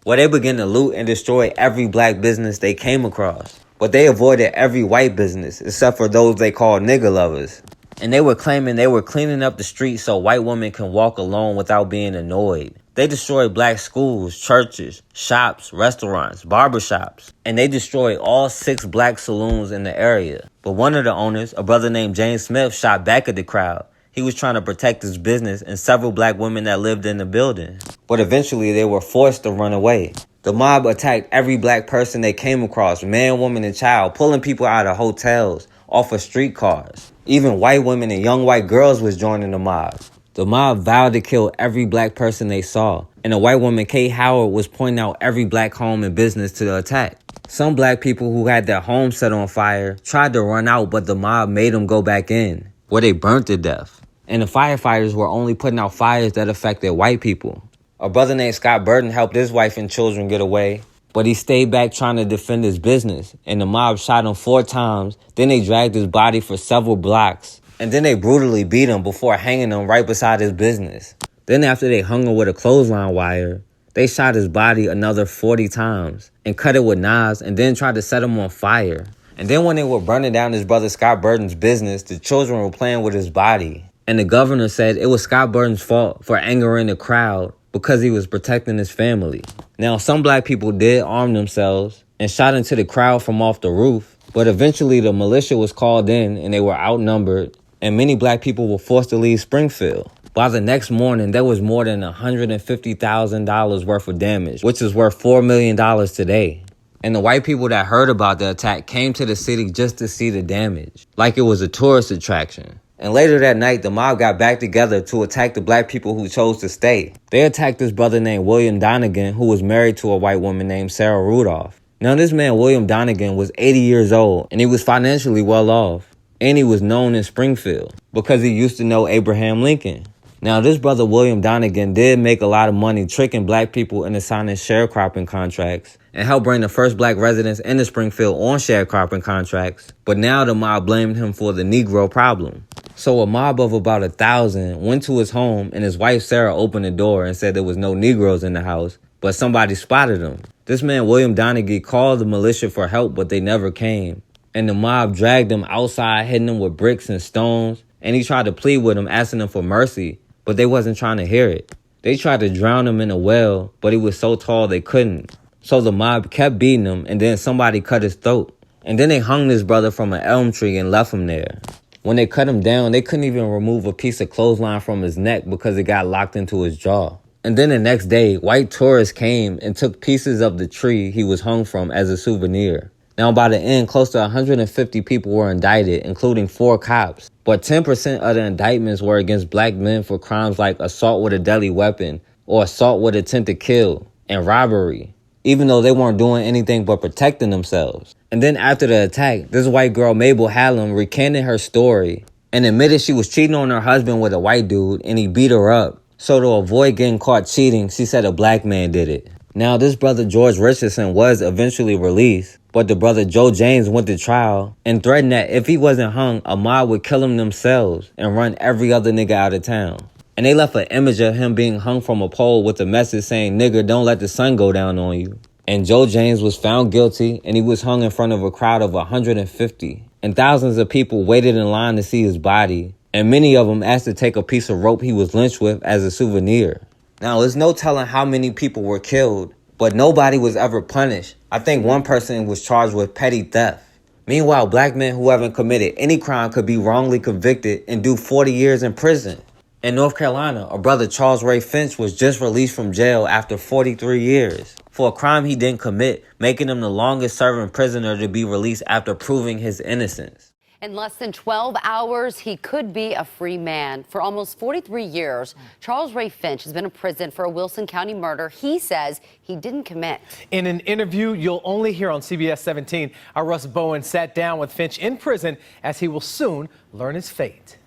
where they began to loot and destroy every black business they came across. But they avoided every white business except for those they called nigger lovers. And they were claiming they were cleaning up the streets so white women can walk alone without being annoyed. They destroyed black schools, churches, shops, restaurants, barbershops, and they destroyed all 6 black saloons in the area. But one of the owners, a brother named James Smith, shot back at the crowd. He was trying to protect his business and several black women that lived in the building. But eventually they were forced to run away. The mob attacked every black person they came across, man, woman, and child, pulling people out of hotels, off of streetcars. Even white women and young white girls was joining the mob. The mob vowed to kill every black person they saw, and the white woman, Kate Howard, was pointing out every black home and business to the attack. Some black people who had their homes set on fire tried to run out, but the mob made them go back in, where they burnt to death. And the firefighters were only putting out fires that affected white people. A brother named Scott Burton helped his wife and children get away, but he stayed back trying to defend his business, and the mob shot him 4 times. Then they dragged his body for several blocks, and then they brutally beat him before hanging him right beside his business. Then after they hung him with a clothesline wire, they shot his body another 40 times and cut it with knives and then tried to set him on fire. And then when they were burning down his brother Scott Burton's business, the children were playing with his body. And the governor said it was Scott Burton's fault for angering the crowd because he was protecting his family. Now, some black people did arm themselves and shot into the crowd from off the roof, but eventually the militia was called in and they were outnumbered, and many black people were forced to leave Springfield. By the next morning, there was more than $150,000 worth of damage, which is worth $4 million today. And the white people that heard about the attack came to the city just to see the damage, like it was a tourist attraction. And later that night, the mob got back together to attack the black people who chose to stay. They attacked this brother named William Donegan, who was married to a white woman named Sarah Rudolph. Now this man, William Donegan, was 80 years old, and he was financially well off. And he was known in Springfield because he used to know Abraham Lincoln. Now this brother, William Donegan, did make a lot of money tricking black people into signing sharecropping contracts and helped bring the first black residents into Springfield on sharecropping contracts. But now the mob blamed him for the Negro problem. So a mob of about 1,000 went to his home, and his wife Sarah opened the door and said there was no Negroes in the house, but somebody spotted him. This man, William Donegan, called the militia for help, but they never came. And the mob dragged him outside, hitting him with bricks and stones, and he tried to plead with them, asking them for mercy, but they wasn't trying to hear it. They tried to drown him in a well, but he was so tall they couldn't. So the mob kept beating him, and then somebody cut his throat. And then they hung this brother from an elm tree and left him there. When they cut him down, they couldn't even remove a piece of clothesline from his neck because it got locked into his jaw. And then the next day, white tourists came and took pieces of the tree he was hung from as a souvenir. Now, by the end, close to 150 people were indicted, including 4 cops. But 10% of the indictments were against black men for crimes like assault with a deadly weapon or assault with intent to kill and robbery, even though they weren't doing anything but protecting themselves. And then after the attack, this white girl, Mabel Hallam, recanted her story and admitted she was cheating on her husband with a white dude and he beat her up. So to avoid getting caught cheating, she said a black man did it. Now, this brother George Richardson was eventually released, but the brother Joe James went to trial and threatened that if he wasn't hung, a mob would kill him themselves and run every other nigga out of town. And they left an image of him being hung from a pole with a message saying, "Nigga, don't let the sun go down on you." And Joe James was found guilty, and he was hung in front of a crowd of 150. And thousands of people waited in line to see his body, and many of them asked to take a piece of rope he was lynched with as a souvenir. Now, there's no telling how many people were killed, but nobody was ever punished. I think one person was charged with petty theft. Meanwhile, black men who haven't committed any crime could be wrongly convicted and do 40 years in prison. In North Carolina, a brother, Charles Ray Finch, was just released from jail after 43 years for a crime he didn't commit, making him the longest serving prisoner to be released after proving his innocence. In less than 12 hours, he could be a free man. For almost 43 years, Charles Ray Finch has been in prison for a Wilson County murder he says he didn't commit. In an interview you'll only hear on CBS 17, our Russ Bowen sat down with Finch in prison as he will soon learn his fate.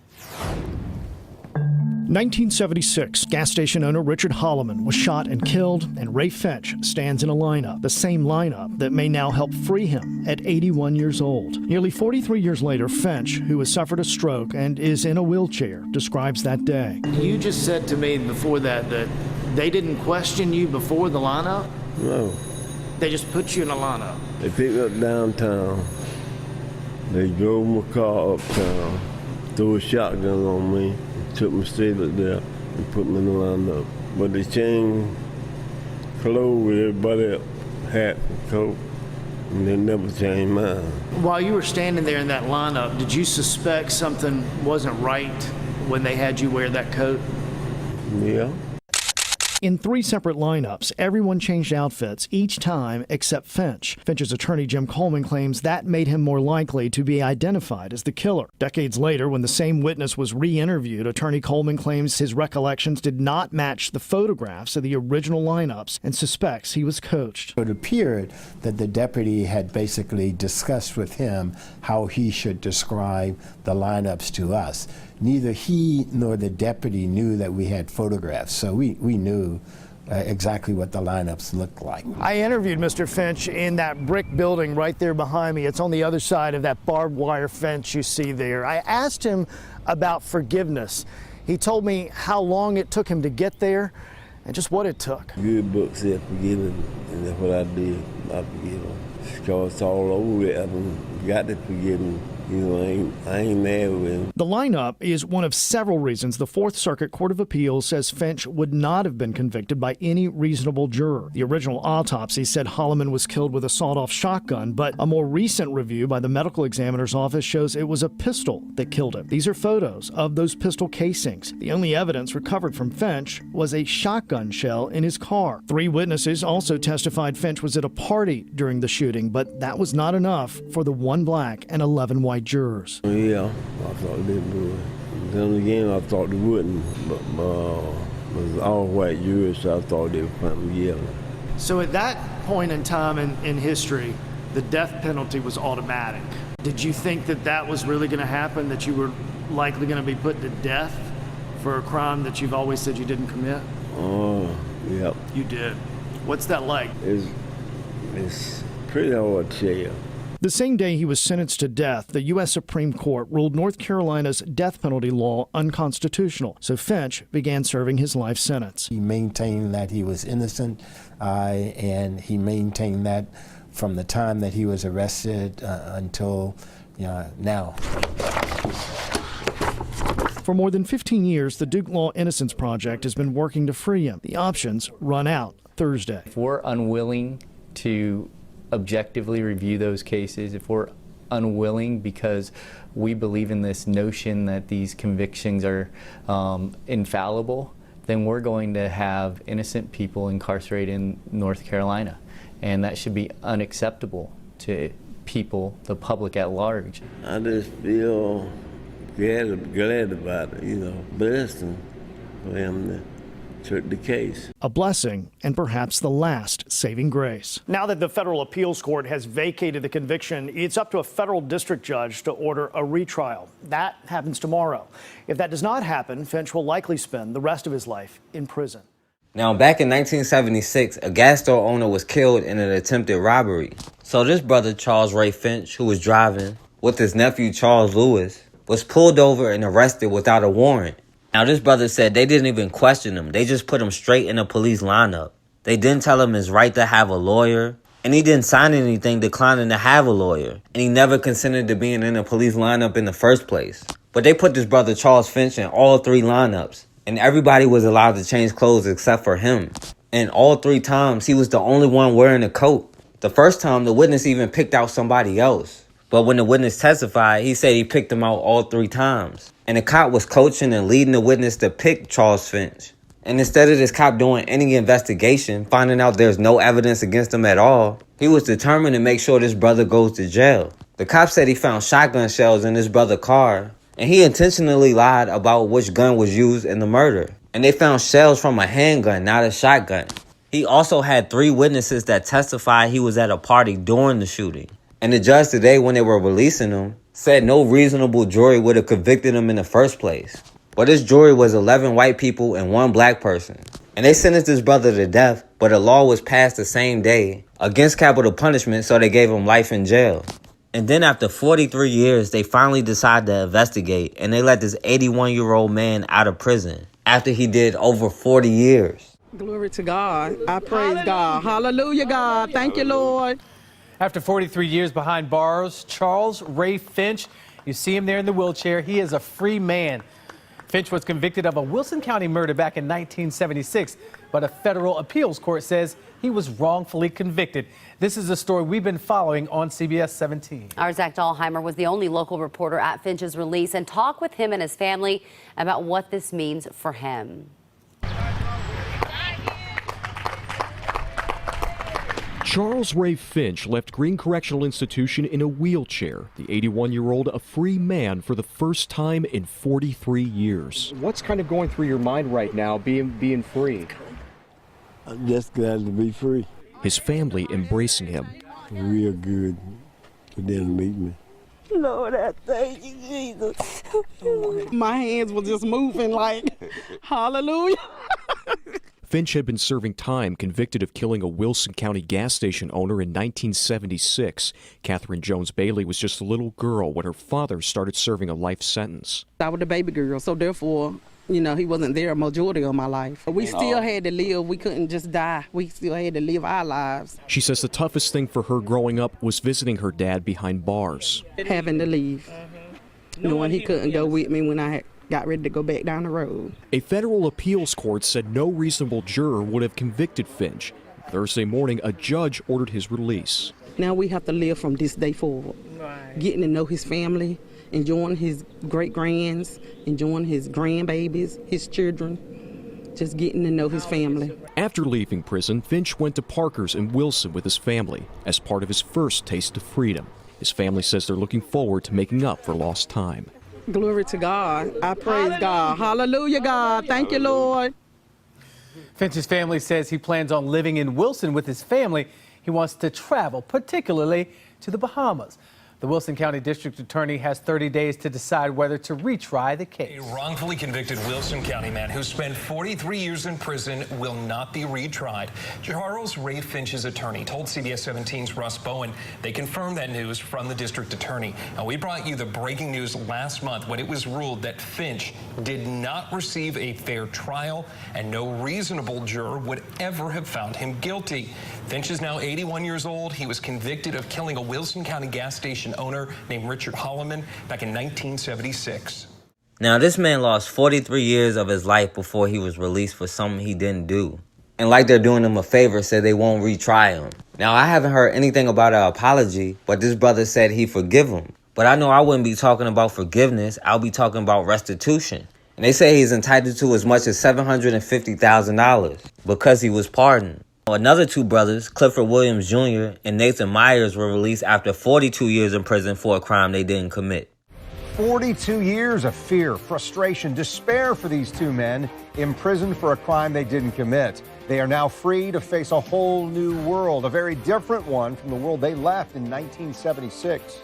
1976, gas station owner Richard Holloman was shot and killed, and Ray Finch stands in a lineup, the same lineup that may now help free him at 81 years old. Nearly 43 years later, Finch, who has suffered a stroke and is in a wheelchair, describes that day. You just said to me before that they didn't question you before the lineup? No. They just put you in a lineup? They picked up downtown. They drove my car uptown, threw a shotgun on me, took me straight up there and put me in the lineup. But they changed clothes with everybody else, hat and coat, and they never changed mine. While you were standing there in that lineup, did you suspect something wasn't right when they had you wear that coat? Yeah. In 3 separate lineups, everyone changed outfits each time except Finch. Finch's attorney Jim Coleman claims that made him more likely to be identified as the killer. Decades later, when the same witness was re-interviewed, attorney Coleman claims his recollections did not match the photographs of the original lineups and suspects he was coached. It appeared that the deputy had basically discussed with him how he should describe the lineups to us. Neither he nor the deputy knew that we had photographs, so we knew exactly what the lineups looked like. I interviewed Mr. Finch in that brick building right there behind me. It's on the other side of that barbed wire fence you see there. I asked him about forgiveness. He told me how long it took him to get there and just what it took. Good book said forgiving, and that's what I did. I forgive him. Because it's all over it. I've got to forgive him. You know, I ain't mad with him. The lineup is one of several reasons the Fourth Circuit Court of Appeals says Finch would not have been convicted by any reasonable juror. The original autopsy said Holloman was killed with a sawed-off shotgun, but a more recent review by the medical examiner's office shows it was a pistol that killed him. These are photos of those pistol casings. The only evidence recovered from Finch was a shotgun shell in his car. 3 witnesses also testified Finch was at a party during the shooting, but that was not enough for the 1 black and 11 white jurors. Yeah, I thought they did. Then again, I thought they wouldn't, but it was all white Jewish, so I thought they would find me yelling. So at that point in time in history, the death penalty was automatic. Did you think that that was really going to happen, that you were likely going to be put to death for a crime that you've always said you didn't commit? Oh, yep. You did. What's that like? It's pretty hard to tell. The same day he was sentenced to death, the U.S. Supreme Court ruled North Carolina's death penalty law unconstitutional, so Finch began serving his life sentence. He maintained that he was innocent, and he maintained that from the time that he was arrested until now. For more than 15 years, the Duke Law Innocence Project has been working to free him. The options run out Thursday. If we're unwilling to objectively review those cases, if we're unwilling because we believe in this notion that these convictions are infallible, then we're going to have innocent people incarcerated in North Carolina. And that should be unacceptable to people, the public at large. I just feel glad about it, blessed for him to took the case. A blessing and perhaps the last saving grace. Now that the federal appeals court has vacated the conviction, it's up to a federal district judge to order a retrial. That happens tomorrow. If that does not happen, Finch will likely spend the rest of his life in prison. Now, back in 1976, a gas store owner was killed in an attempted robbery. So this brother, Charles Ray Finch, who was driving with his nephew, Charles Lewis, was pulled over and arrested without a warrant. Now, this brother said they didn't even question him. They just put him straight in a police lineup. They didn't tell him his right to have a lawyer, and he didn't sign anything declining to have a lawyer. And he never consented to being in a police lineup in the first place. But they put this brother, Charles Finch, in all 3 lineups, and everybody was allowed to change clothes except for him. And all 3 times, he was the only one wearing a coat. The first time, the witness even picked out somebody else. But when the witness testified, he said he picked him out all 3 times. And the cop was coaching and leading the witness to pick Charles Finch. And instead of this cop doing any investigation, finding out there's no evidence against him at all, he was determined to make sure this brother goes to jail. The cop said he found shotgun shells in his brother's car, and he intentionally lied about which gun was used in the murder. And they found shells from a handgun, not a shotgun. He also had 3 witnesses that testified he was at a party during the shooting. And the judge today, when they were releasing him, said no reasonable jury would have convicted him in the first place. But this jury was 11 white people and 1 black person. And they sentenced his brother to death, but a law was passed the same day against capital punishment, so they gave him life in jail. And then after 43 years, they finally decided to investigate, and they let this 81-year-old man out of prison after he did over 40 years. Glory to God. I praise God. Hallelujah, God. Thank you, Lord. After 43 years behind bars, Charles Ray Finch, you see him there in the wheelchair. He is a free man. Finch was convicted of a Wilson County murder back in 1976, but a federal appeals court says he was wrongfully convicted. This is a story we've been following on CBS 17. Our Zach Dahlheimer was the only local reporter at Finch's release and talked with him and his family about what this means for him. Charles Ray Finch left Green Correctional Institution in a wheelchair. The 81-year-old, a free man for the first time in 43 years. What's kind of going through your mind right now, being free? I'm just glad to be free. His family embracing him. Real good for them to meet me. Lord, I thank you, Jesus. My hands were just moving like, hallelujah. Finch had been serving time convicted of killing a Wilson County gas station owner in 1976. Catherine Jones Bailey was just a little girl when her father started serving a life sentence. I was the baby girl, so therefore, he wasn't there a majority of my life. We still had to live. We couldn't just die. We still had to live our lives. She says the toughest thing for her growing up was visiting her dad behind bars. Having to leave, knowing he couldn't go with me when I got ready to go back down the road. A federal appeals court said no reasonable juror would have convicted Finch. Thursday morning, a judge ordered his release. Now we have to live from this day forward, getting to know his family, enjoying his great-grands, enjoying his grandbabies, his children, just getting to know his family. After leaving prison, Finch went to Parker's in Wilson with his family as part of his first taste of freedom. His family says they're looking forward to making up for lost time. Glory to God. I praise God. Hallelujah, God. Thank you, Lord. Finch's family says he plans on living in Wilson with his family. He wants to travel, particularly to the Bahamas. The Wilson County District Attorney has 30 days to decide whether to retry the case. A wrongfully convicted Wilson County man who spent 43 years in prison will not be retried. Charles Ray Finch's attorney told CBS 17's Russ Bowen they confirmed that news from the district attorney. Now, we brought you the breaking news last month when it was ruled that Finch did not receive a fair trial and no reasonable juror would ever have found him guilty. Finch is now 81 years old. He was convicted of killing a Wilson County gas station owner named Richard Holloman back in 1976. Now, this man lost 43 years of his life before he was released for something he didn't do. And like they're doing him a favor, said they won't retry him. Now, I haven't heard anything about an apology, but this brother said he forgive him. But I know I wouldn't be talking about forgiveness. I'll be talking about restitution. And they say he's entitled to as much as $750,000 because he was pardoned. Another two brothers, Clifford Williams Jr. and Nathan Myers, were released after 42 years in prison for a crime they didn't commit. 42 years of fear, frustration, despair for these two men imprisoned for a crime they didn't commit. They are now free to face a whole new world, a very different one from the world they left in 1976.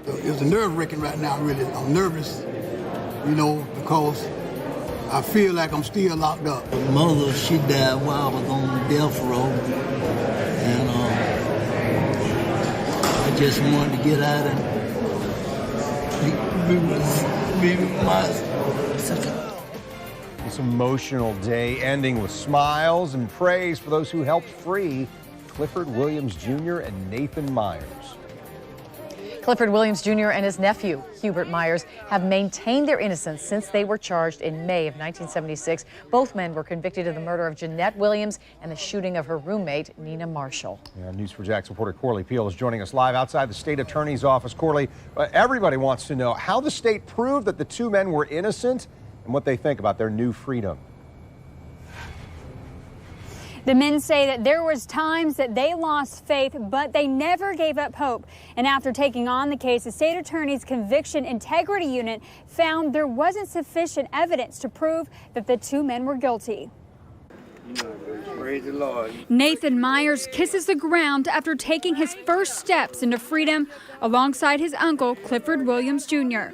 It's nerve-wracking right now, really. I'm nervous, because I feel like I'm still locked up. My mother, she died while I was on death row, and I just wanted to get out and be with my sister. This emotional day ending with smiles and praise for those who helped free Clifford Williams Jr. and Nathan Myers. Clifford Williams Jr. and his nephew, Hubert Myers, have maintained their innocence since they were charged in May of 1976. Both men were convicted of the murder of Jeanette Williams and the shooting of her roommate, Nina Marshall. Yeah, News4JAX reporter Corley Peel is joining us live outside the state attorney's office. Corley, everybody wants to know how the state proved that the two men were innocent and what they think about their new freedom. The men say that there was times that they lost faith, but they never gave up hope. And after taking on the case, the state attorney's conviction integrity unit found there wasn't sufficient evidence to prove that the two men were guilty. Praise the Lord. Nathan Myers kisses the ground after taking his first steps into freedom alongside his uncle, Clifford Williams Jr.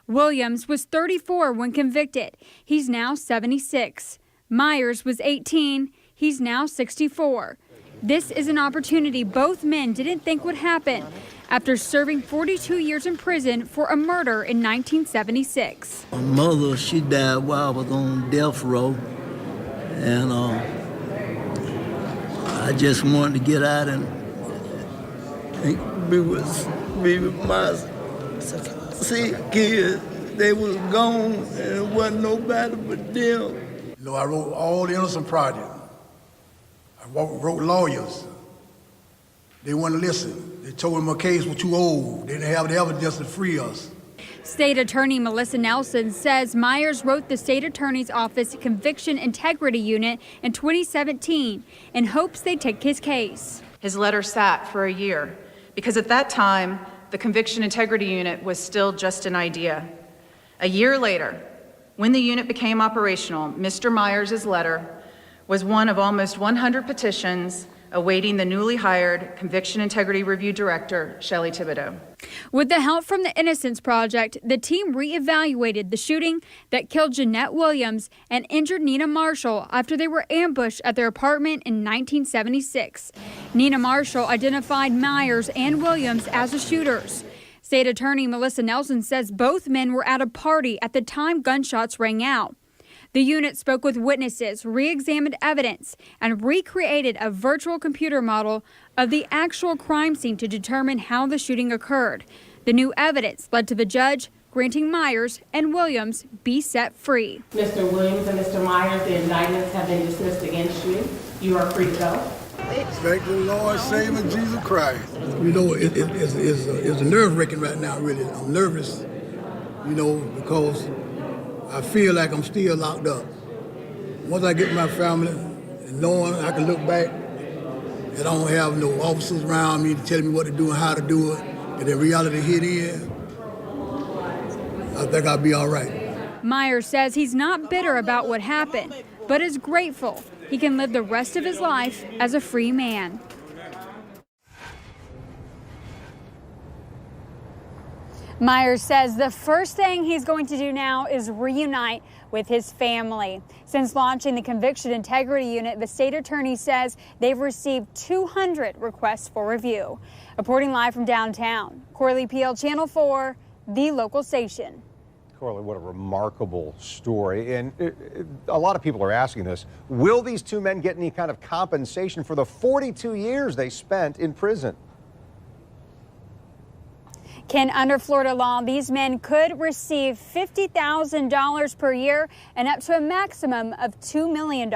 Williams was 34 when convicted. He's now 76. Myers was 18. He's now 64. This is an opportunity both men didn't think would happen after serving 42 years in prison for a murder in 1976. My mother, she died while I was on death row, and I just wanted to get out and be with my kids. They was gone, and it wasn't nobody but them. I wrote all the innocent project. I wrote lawyers. They wouldn't listen. They told them my case was too old. They didn't have the evidence to free us. State Attorney Melissa Nelson says Myers wrote the state attorney's office conviction integrity unit in 2017 in hopes they'd take his case. His letter sat for a year because at that time, the conviction integrity unit was still just an idea. A year later, when the unit became operational, Mr. Myers' letter was one of almost 100 petitions awaiting the newly hired Conviction Integrity Review Director, Shelley Thibodeau. With the help from the Innocence Project, the team reevaluated the shooting that killed Jeanette Williams and injured Nina Marshall after they were ambushed at their apartment in 1976. Nina Marshall identified Myers and Williams as the shooters. State Attorney Melissa Nelson says both men were at a party at the time gunshots rang out. The unit spoke with witnesses, re-examined evidence, and recreated a virtual computer model of the actual crime scene to determine how the shooting occurred. The new evidence led to the judge granting Myers and Williams be set free. Mr. Williams and Mr. Myers, the indictments have been dismissed against you. You are free to go. Thank the Lord, Savior Jesus Christ. It's nerve-wracking right now, really. I'm nervous, because I feel like I'm still locked up. Once I get my family and knowing I can look back and I don't have no officers around me to tell me what to do and how to do it, and then reality hit in, I think I'll be all right. Myers says he's not bitter about what happened, but is grateful he can live the rest of his life as a free man. Myers says the first thing he's going to do now is reunite with his family. Since launching the Conviction Integrity Unit, the state attorney says they've received 200 requests for review. Reporting live from downtown, Corley Peel, Channel 4, the local station. Corley, what a remarkable story. And a lot of people are asking this. Will these two men get any kind of compensation for the 42 years they spent in prison? Ken, under Florida law, these men could receive $50,000 per year and up to a maximum of $2 million.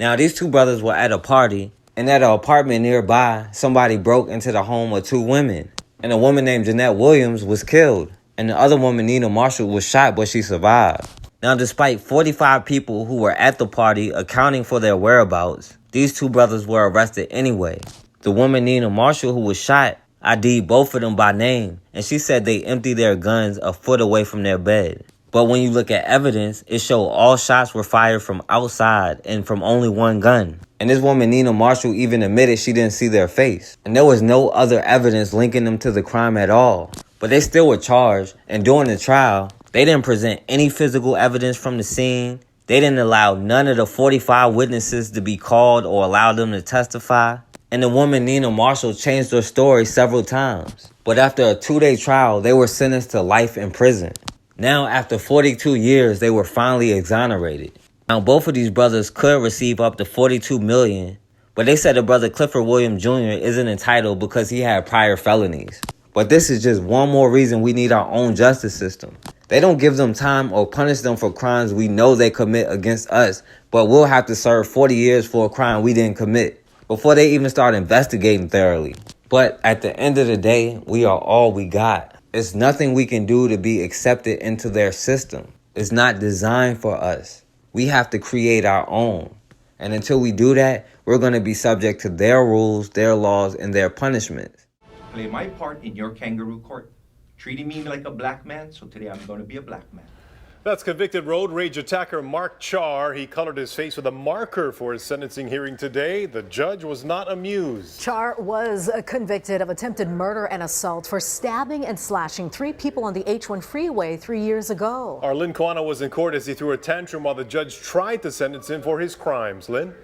Now, these two brothers were at a party, and at an apartment nearby, somebody broke into the home of two women. And a woman named Jeanette Williams was killed. And the other woman, Nina Marshall, was shot, but she survived. Now, despite 45 people who were at the party accounting for their whereabouts, these two brothers were arrested anyway. The woman, Nina Marshall, who was shot, ID'd both of them by name, and she said they emptied their guns a foot away from their bed. But when you look at evidence, it showed all shots were fired from outside and from only one gun. And this woman, Nina Marshall, even admitted she didn't see their face. And there was no other evidence linking them to the crime at all. But they still were charged, and during the trial, they didn't present any physical evidence from the scene. They didn't allow none of the 45 witnesses to be called or allow them to testify. And the woman, Nina Marshall, changed her story several times. But after a 2-day trial, they were sentenced to life in prison. Now, after 42 years, they were finally exonerated. Now, both of these brothers could receive up to $42 million, but they said the brother Clifford Williams Jr. isn't entitled because he had prior felonies. But this is just one more reason we need our own justice system. They don't give them time or punish them for crimes we know they commit against us, but we'll have to serve 40 years for a crime we didn't commit before they even start investigating thoroughly. But at the end of the day, we are all we got. It's nothing we can do to be accepted into their system. It's not designed for us. We have to create our own. And until we do that, we're going to be subject to their rules, their laws, and their punishments. Play my part in your kangaroo court. Treating me like a black man, so today I'm going to be a black man. That's convicted road rage attacker Mark Charr. He colored his face with a marker for his sentencing hearing today. The judge was not amused. Charr was convicted of attempted murder and assault for stabbing and slashing 3 people on the H1 freeway 3 years ago. Our Lynn Kwana was in court as he threw a tantrum while the judge tried to sentence him for his crimes. Lynn?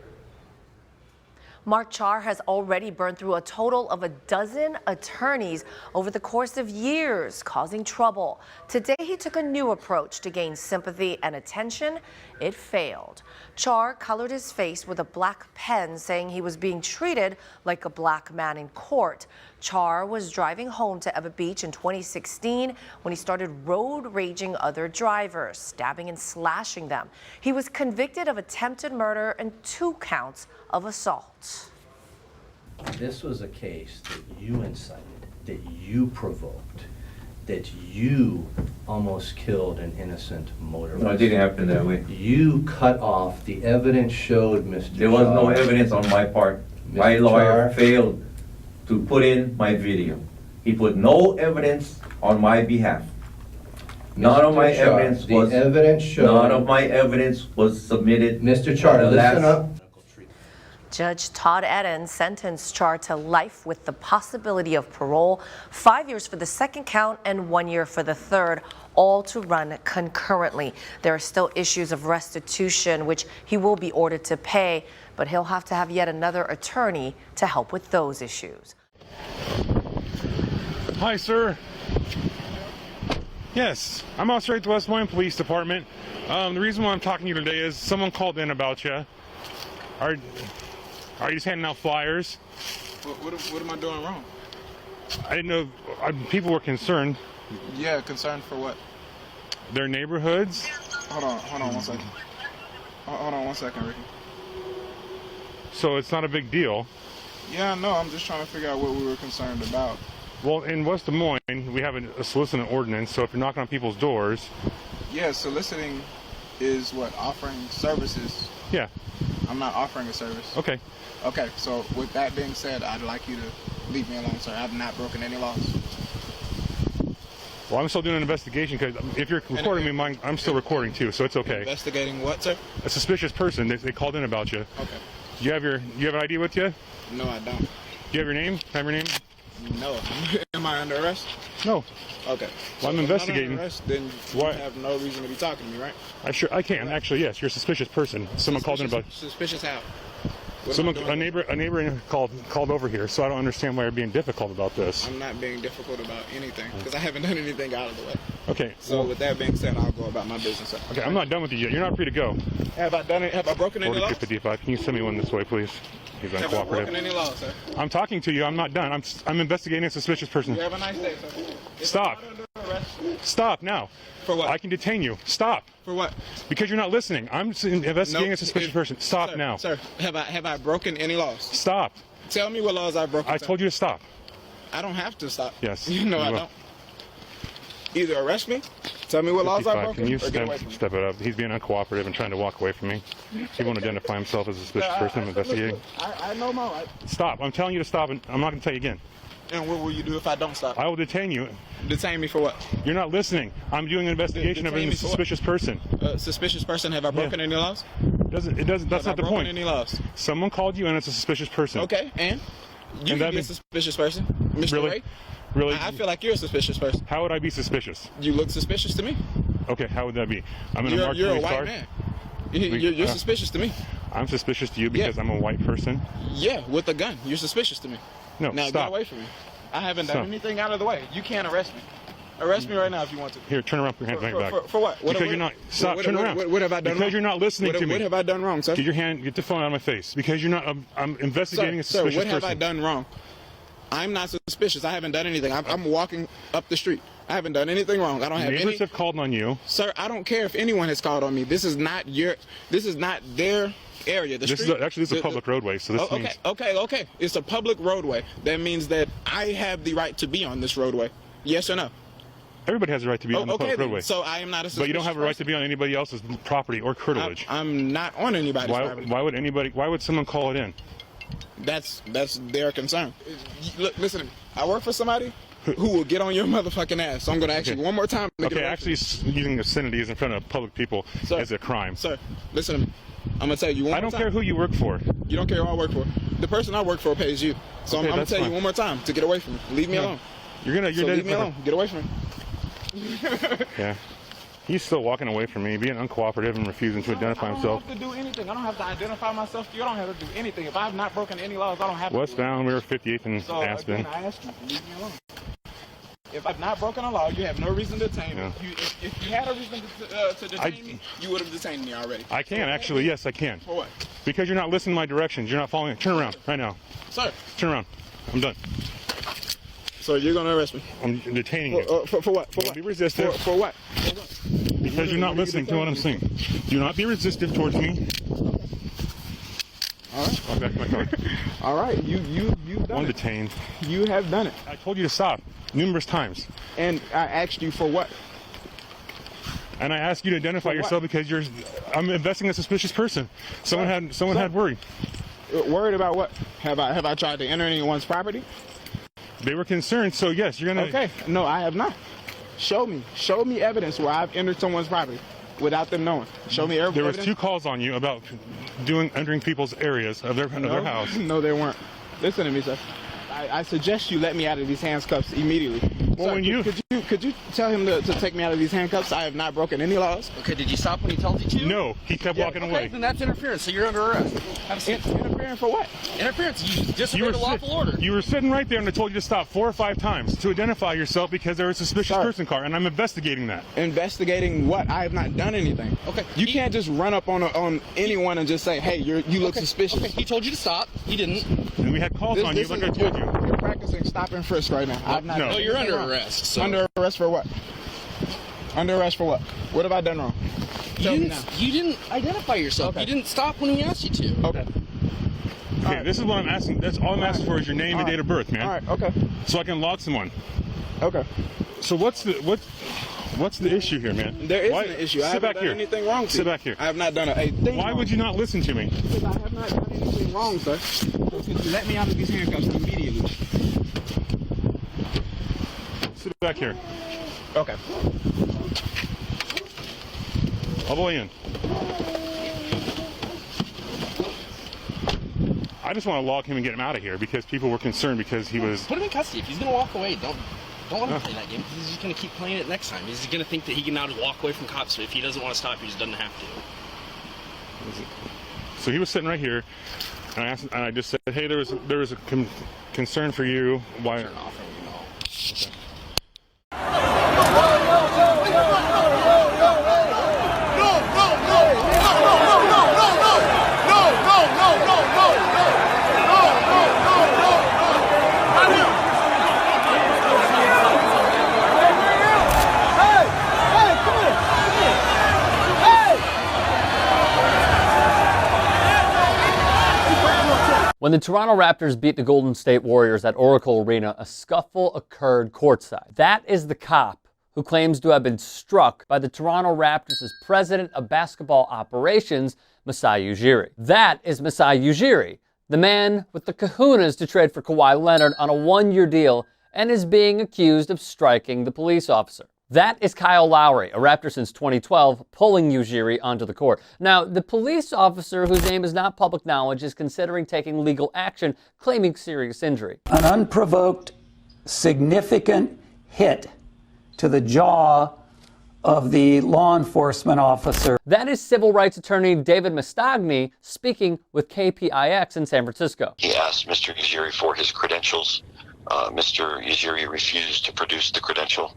Mark Charr has already burned through a total of 12 attorneys over the course of years, causing trouble. Today, he took a new approach to gain sympathy and attention. It failed. Charr colored his face with a black pen, saying he was being treated like a black man in court. Charr was driving home to Eva Beach in 2016 when he started road raging other drivers, stabbing and slashing them. He was convicted of attempted murder and 2 counts of assault. This was a case that you incited, that you provoked, that you almost killed an innocent motorist. No, it didn't happen that way. You cut off. The evidence showed, Mr. There was no evidence on my part. My lawyer failed to put in my video. He put no evidence on my behalf. None of my evidence was. The evidence showed. None of my evidence was submitted. Mr. Charr, listen up. Judge Todd Eden sentenced Charr to life with the possibility of parole, 5 years for the second count and 1 year for the third, all to run concurrently. There are still issues of restitution, which he will be ordered to pay, but he'll have to have yet another attorney to help with those issues. Hi, sir. Yes, I'm Officer at the West Des Moines Police Department. The reason why I'm talking to you today is someone called in about you. Are you just handing out flyers? What am I doing wrong? I didn't know. People were concerned. Yeah, concerned for what? Their neighborhoods. Hold on 1 second. Hold on 1 second, Ricky. So it's not a big deal. Yeah, no, I'm just trying to figure out what we were concerned about. Well, in West Des Moines, we have a soliciting ordinance, so if you're knocking on people's doors... Yeah, soliciting is what? Offering services. Yeah. I'm not offering a service. Okay. Okay, so with that being said, I'd like you to leave me alone, sir. I've not broken any laws. Well, I'm still doing an investigation because if you're recording me, I'm still recording too, so it's okay. Investigating what, sir? A suspicious person. They called in about you. Okay. Do you have an ID with you? No, I don't. Do you have your name? Have your name? No. Am I under arrest? No. Okay. Well, I'm investigating. If I'm not under arrest, then you have no reason to be talking to me, right? I can actually. Yes, you're a suspicious person. Someone called in about. Suspicious how? A neighbor called over here, so I don't understand why you're being difficult about this. I'm not being difficult about anything because I haven't done anything out of the way. Okay. So with that being said, I'll go about my business. Okay, I'm not done with you yet. You're not free to go. Have I done it? Have I broken any laws? 4255. Can you send me one this way, please? He's uncooperative. Have I broken any laws, sir? I'm talking to you. I'm not done. I'm investigating a suspicious person. You have a nice day, sir. Stop. Stop now. For what? I can detain you. Stop. For what? Because you're not listening. I'm investigating a suspicious person. Stop sir, now. Sir, have I broken any laws? Stop. Tell me what laws I've broken. I told you to stop. I don't have to stop. Yes. No, I don't. Either arrest me, tell me what laws I've broken, Can you or get away from me. step it up? He's being uncooperative and trying to walk away from me. He won't identify himself as a suspicious person I'm investigating. I know my right. Stop. I'm telling you to stop, and I'm not going to tell you again. And what will you do if I don't stop? I will detain you. Detain me for what? You're not listening. I'm doing an investigation of a suspicious person. Suspicious person? Have I broken any laws? That's not the point. Any laws? Someone called you and it's a suspicious person. Okay, and? You can be a suspicious person, Mr. Ray? Really? I feel like you're a suspicious person. How would I be suspicious? You look suspicious to me. Okay, how would that be? I'm in a marked You're a police white car. man. You're suspicious to me. I'm suspicious to you because I'm a white person? Yeah, with a gun. You're suspicious to me. No, now stop. Get away from me. I haven't done anything out of the way. You can't arrest me. Arrest me right now if you want to. Here, turn around, put your hand back. For what? Because you're not. Stop. Turn around. What have I done wrong? Because you're not listening to me. What have I done wrong, sir? Get your hand. Get the phone out of my face. Because you're not. I'm investigating a suspicious person. Sir, what have I done wrong? I'm not suspicious. I haven't done anything. I'm walking up the street. I haven't done anything wrong. I don't have Neighbors have called on you. Sir, I don't care if anyone has called on me. This is not their area. This is a public roadway, so this means. Okay. It's a public roadway. That means that I have the right to be on this roadway. Yes or no? Everybody has a right to be on the public roadway. So I am not a suspicious But you don't have a right to be on anybody else's property or curtilage. I'm not on anybody's property. Why would someone call it in? That's their concern. Look, listen to me. I work for somebody who will get on your motherfucking ass. So I'm going to ask you one more time. Actually, using obscenities in front of public people is a crime. Sir, listen to me. I'm going to tell you one more time. I don't care who you work for. You don't care who I work for. The person I work for pays you. So I'm going to tell you one more time to get away from me. Leave me alone. Leave me alone. Get away from me. Yeah. He's still walking away from me, being uncooperative and refusing to identify himself. I don't have to do anything. I don't have to identify myself. You don't have to do anything. If I have not broken any laws, I don't have to. Westbound, we were 58th and Aspen. Again, I asked you to leave me alone. If I've not broken a law, you have no reason to detain me. If you had a reason to detain me, you would have detained me already. I can, actually. Yes, I can. For what? Because you're not listening to my directions. You're not following. Turn around right now. Sir. Turn around. I'm done. So you're going to arrest me? I'm detaining you. For what? For what? Be resistive. For what? Because you're not listening to what I'm saying. Do not be resistive towards me. All right. Walk back to my car. All right. You've done I'm it. detained. You have done it. I told you to stop numerous times. And I asked you for what? And I asked you to identify yourself because I'm investigating a suspicious person. Someone had worry. Worried about what? Have I tried to enter anyone's property? They were concerned, so yes, you're gonna. Okay. No, I have not. Show me evidence where I've entered someone's property without them knowing. Show me evidence. There was 2 calls on you about entering people's areas of their house. No, there weren't. Listen to me, sir. I suggest you let me out of these handcuffs immediately. Well, sir, could you tell him to take me out of these handcuffs? I have not broken any laws. Okay, did you stop when he told you to? No, he kept walking away. Then that's interference, so you're under arrest. Interfering for what? Interference, you disobeyed the lawful order. You were sitting right there and I told you to stop 4 or 5 times to identify yourself because there was a suspicious person car, and I'm investigating that. Investigating what? I have not done anything. Okay. You can't just run up on anyone and just say, hey, you look suspicious. Okay, he told you to stop. He didn't. And we had calls on you like I told you. You're practicing stop and frisk right now. I've not No, you're under arrest. So. Under arrest for what? Under arrest for what? What have I done wrong? You didn't identify yourself. Okay. You didn't stop when he asked you to. Okay. Okay, this is what I'm asking. That's all I'm asking for is your name and date of birth, man. All right, okay. So I can log someone. Okay. So what's the issue here, man? There isn't an issue. I haven't done anything wrong to you. Sit back here. I have not done a thing Why would you not listen to me? Because I have not done anything wrong, sir. Let me out of these handcuffs immediately. Sit back here. Okay. All the way in. I just want to log him and get him out of here because people were concerned because he was... Put him in custody. If he's going to walk away, don't let him play that game. He's just going to keep playing it next time. He's just going to think that he can now just walk away from cops. So if he doesn't want to stop, he just doesn't have to. So he was sitting right here, and I just said, hey, there was a concern for you. Why? Turn off and you know. Okay. When the Toronto Raptors beat the Golden State Warriors at Oracle Arena, a scuffle occurred courtside. That is the cop who claims to have been struck by the Toronto Raptors' president of basketball operations, Masai Ujiri. That is Masai Ujiri, the man with the kahunas to trade for Kawhi Leonard on a one-year deal and is being accused of striking the police officer. That is Kyle Lowry, a Raptor since 2012, pulling Ujiri onto the court. Now, the police officer, whose name is not public knowledge, is considering taking legal action, claiming serious injury. An unprovoked, significant hit to the jaw of the law enforcement officer. That is civil rights attorney David Mastagni speaking with KPIX in San Francisco. He asked Mr. Ujiri for his credentials. Mr. Ujiri refused to produce the credential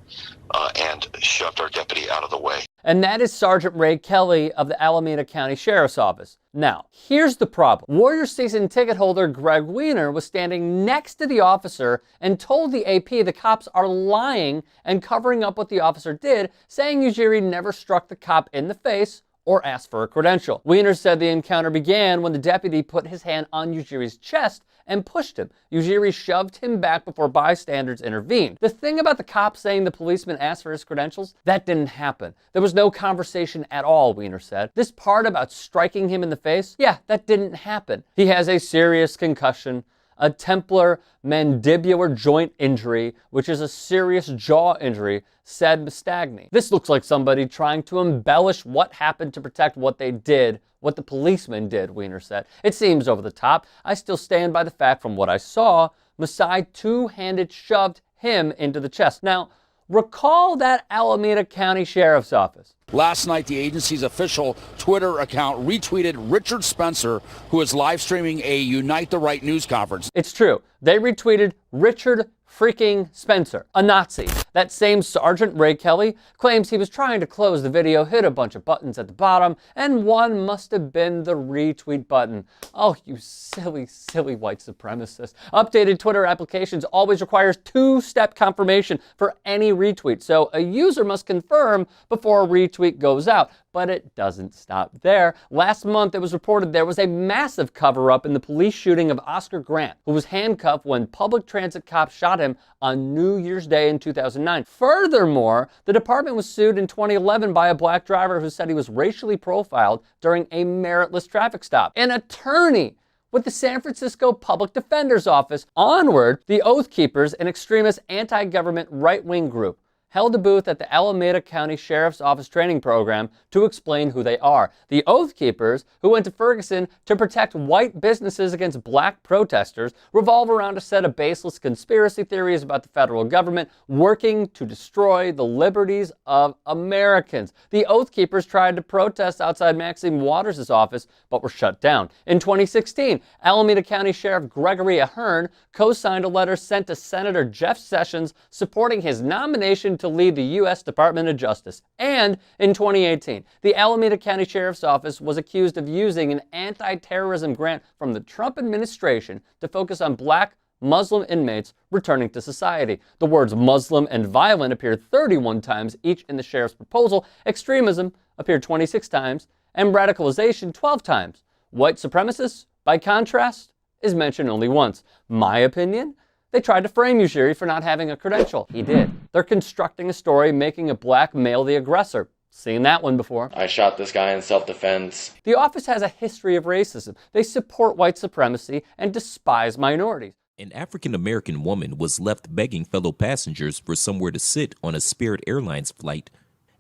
and shoved our deputy out of the way. And that is Sergeant Ray Kelly of the Alameda County Sheriff's Office. Now, here's the problem. Warriors season ticket holder Greg Wiener was standing next to the officer and told the AP the cops are lying and covering up what the officer did, saying Ujiri never struck the cop in the face or asked for a credential. Wiener said the encounter began when the deputy put his hand on Ujiri's chest and pushed him. Ujiri shoved him back before bystanders intervened. The thing about the cop saying the policeman asked for his credentials, that didn't happen. There was no conversation at all, Wiener said. This part about striking him in the face, yeah, that didn't happen. He has a serious concussion, a templar mandibular joint injury, which is a serious jaw injury, said Mastagni. This looks like somebody trying to embellish what happened to protect what they did, what the policeman did, Wiener said. It seems over the top. I still stand by the fact from what I saw, Masai two-handed shoved him into the chest. Now, recall that Alameda County Sheriff's Office. Last night, the agency's official Twitter account retweeted Richard Spencer, who is live streaming a Unite the Right news conference. It's true. They retweeted Richard freaking Spencer, a Nazi. That same Sergeant Ray Kelly claims he was trying to close the video, hit a bunch of buttons at the bottom, and one must have been the retweet button. Oh, you silly, silly white supremacist. Updated Twitter applications always requires two-step confirmation for any retweet, so a user must confirm before a retweet goes out. But it doesn't stop there. Last month, it was reported there was a massive cover-up in the police shooting of Oscar Grant, who was handcuffed when public transit cops shot him on New Year's Day in 2009. Furthermore, the department was sued in 2011 by a black driver who said he was racially profiled during a meritless traffic stop. An attorney with the San Francisco Public Defender's Office, Onward, the Oath Keepers, an extremist anti-government right-wing group, held a booth at the Alameda County Sheriff's Office training program to explain who they are. The Oath Keepers, who went to Ferguson to protect white businesses against black protesters, revolve around a set of baseless conspiracy theories about the federal government working to destroy the liberties of Americans. The Oath Keepers tried to protest outside Maxine Waters' office, but were shut down. In 2016, Alameda County Sheriff Gregory Ahern co-signed a letter sent to Senator Jeff Sessions supporting his nomination to lead the U.S. Department of Justice. And in 2018, the Alameda County Sheriff's Office was accused of using an anti-terrorism grant from the Trump administration to focus on black Muslim inmates returning to society. The words Muslim and violent appeared 31 times each in the sheriff's proposal, extremism appeared 26 times, and radicalization 12 times. White supremacists, by contrast, is mentioned only once. My opinion? They tried to frame Ujiri for not having a credential. He did. They're constructing a story making a black male the aggressor. Seen that one before. I shot this guy in self-defense. The office has a history of racism. They support white supremacy and despise minorities. An African-American woman was left begging fellow passengers for somewhere to sit on a Spirit Airlines flight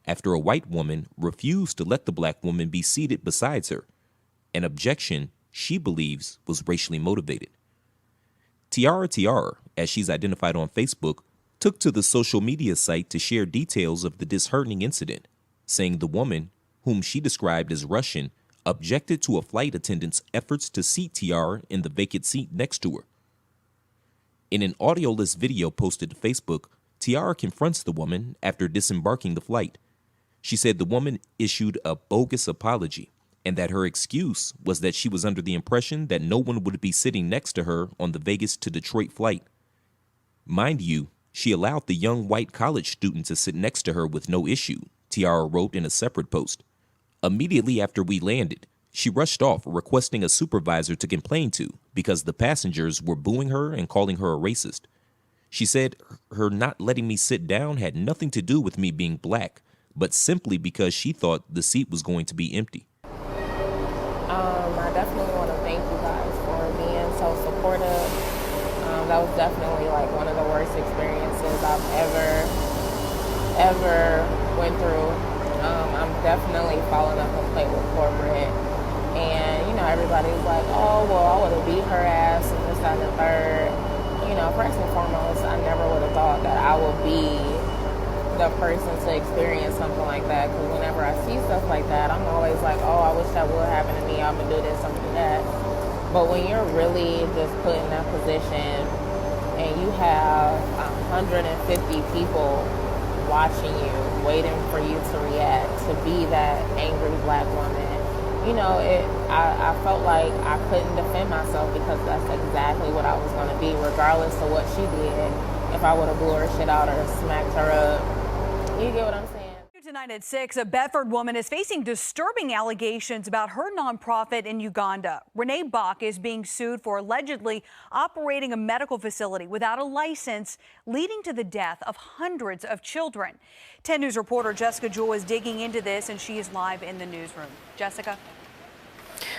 after a white woman refused to let the black woman be seated beside her, an objection she believes was racially motivated. Charr, as she's identified on Facebook, took to the social media site to share details of the disheartening incident, saying the woman, whom she described as Russian, objected to a flight attendant's efforts to seat Charr in the vacant seat next to her. In an audioless video posted to Facebook, Charr confronts the woman after disembarking the flight. She said the woman issued a bogus apology and that her excuse was that she was under the impression that no one would be sitting next to her on the Vegas to Detroit flight. Mind you, she allowed the young white college student to sit next to her with no issue, Charr wrote in a separate post. Immediately after we landed, she rushed off, requesting a supervisor to complain to because the passengers were booing her and calling her a racist. She said her not letting me sit down had nothing to do with me being black, but simply because she thought the seat was going to be empty. I definitely want to thank you guys for being so supportive. That was definitely like one of the worst experiences I've ever went through. I'm definitely following up and play with corporate. And, you know, everybody's like, oh, well, I would have beat her ass and this, that, and the third. You know, first and foremost, I never would have thought that I would be the person to experience something like that. Because whenever I see stuff like that, I'm always like, oh, I wish that would happen to me. I'm going to do this, I'm going to do that. But when you're really just put in that position and you have 150 people watching you, waiting for you to react, to be that angry black woman, you know, I felt like I couldn't defend myself because that's exactly what I was going to be, regardless of what she did. If I would have blew her shit out or smacked her up, you get what I'm saying? Tonight at 6, a Bedford woman is facing disturbing allegations about her nonprofit in Uganda. Renee Bach is being sued for allegedly operating a medical facility without a license, leading to the death of hundreds of children. 10 News reporter Jessica Jewell is digging into this, and she is live in the newsroom. Jessica?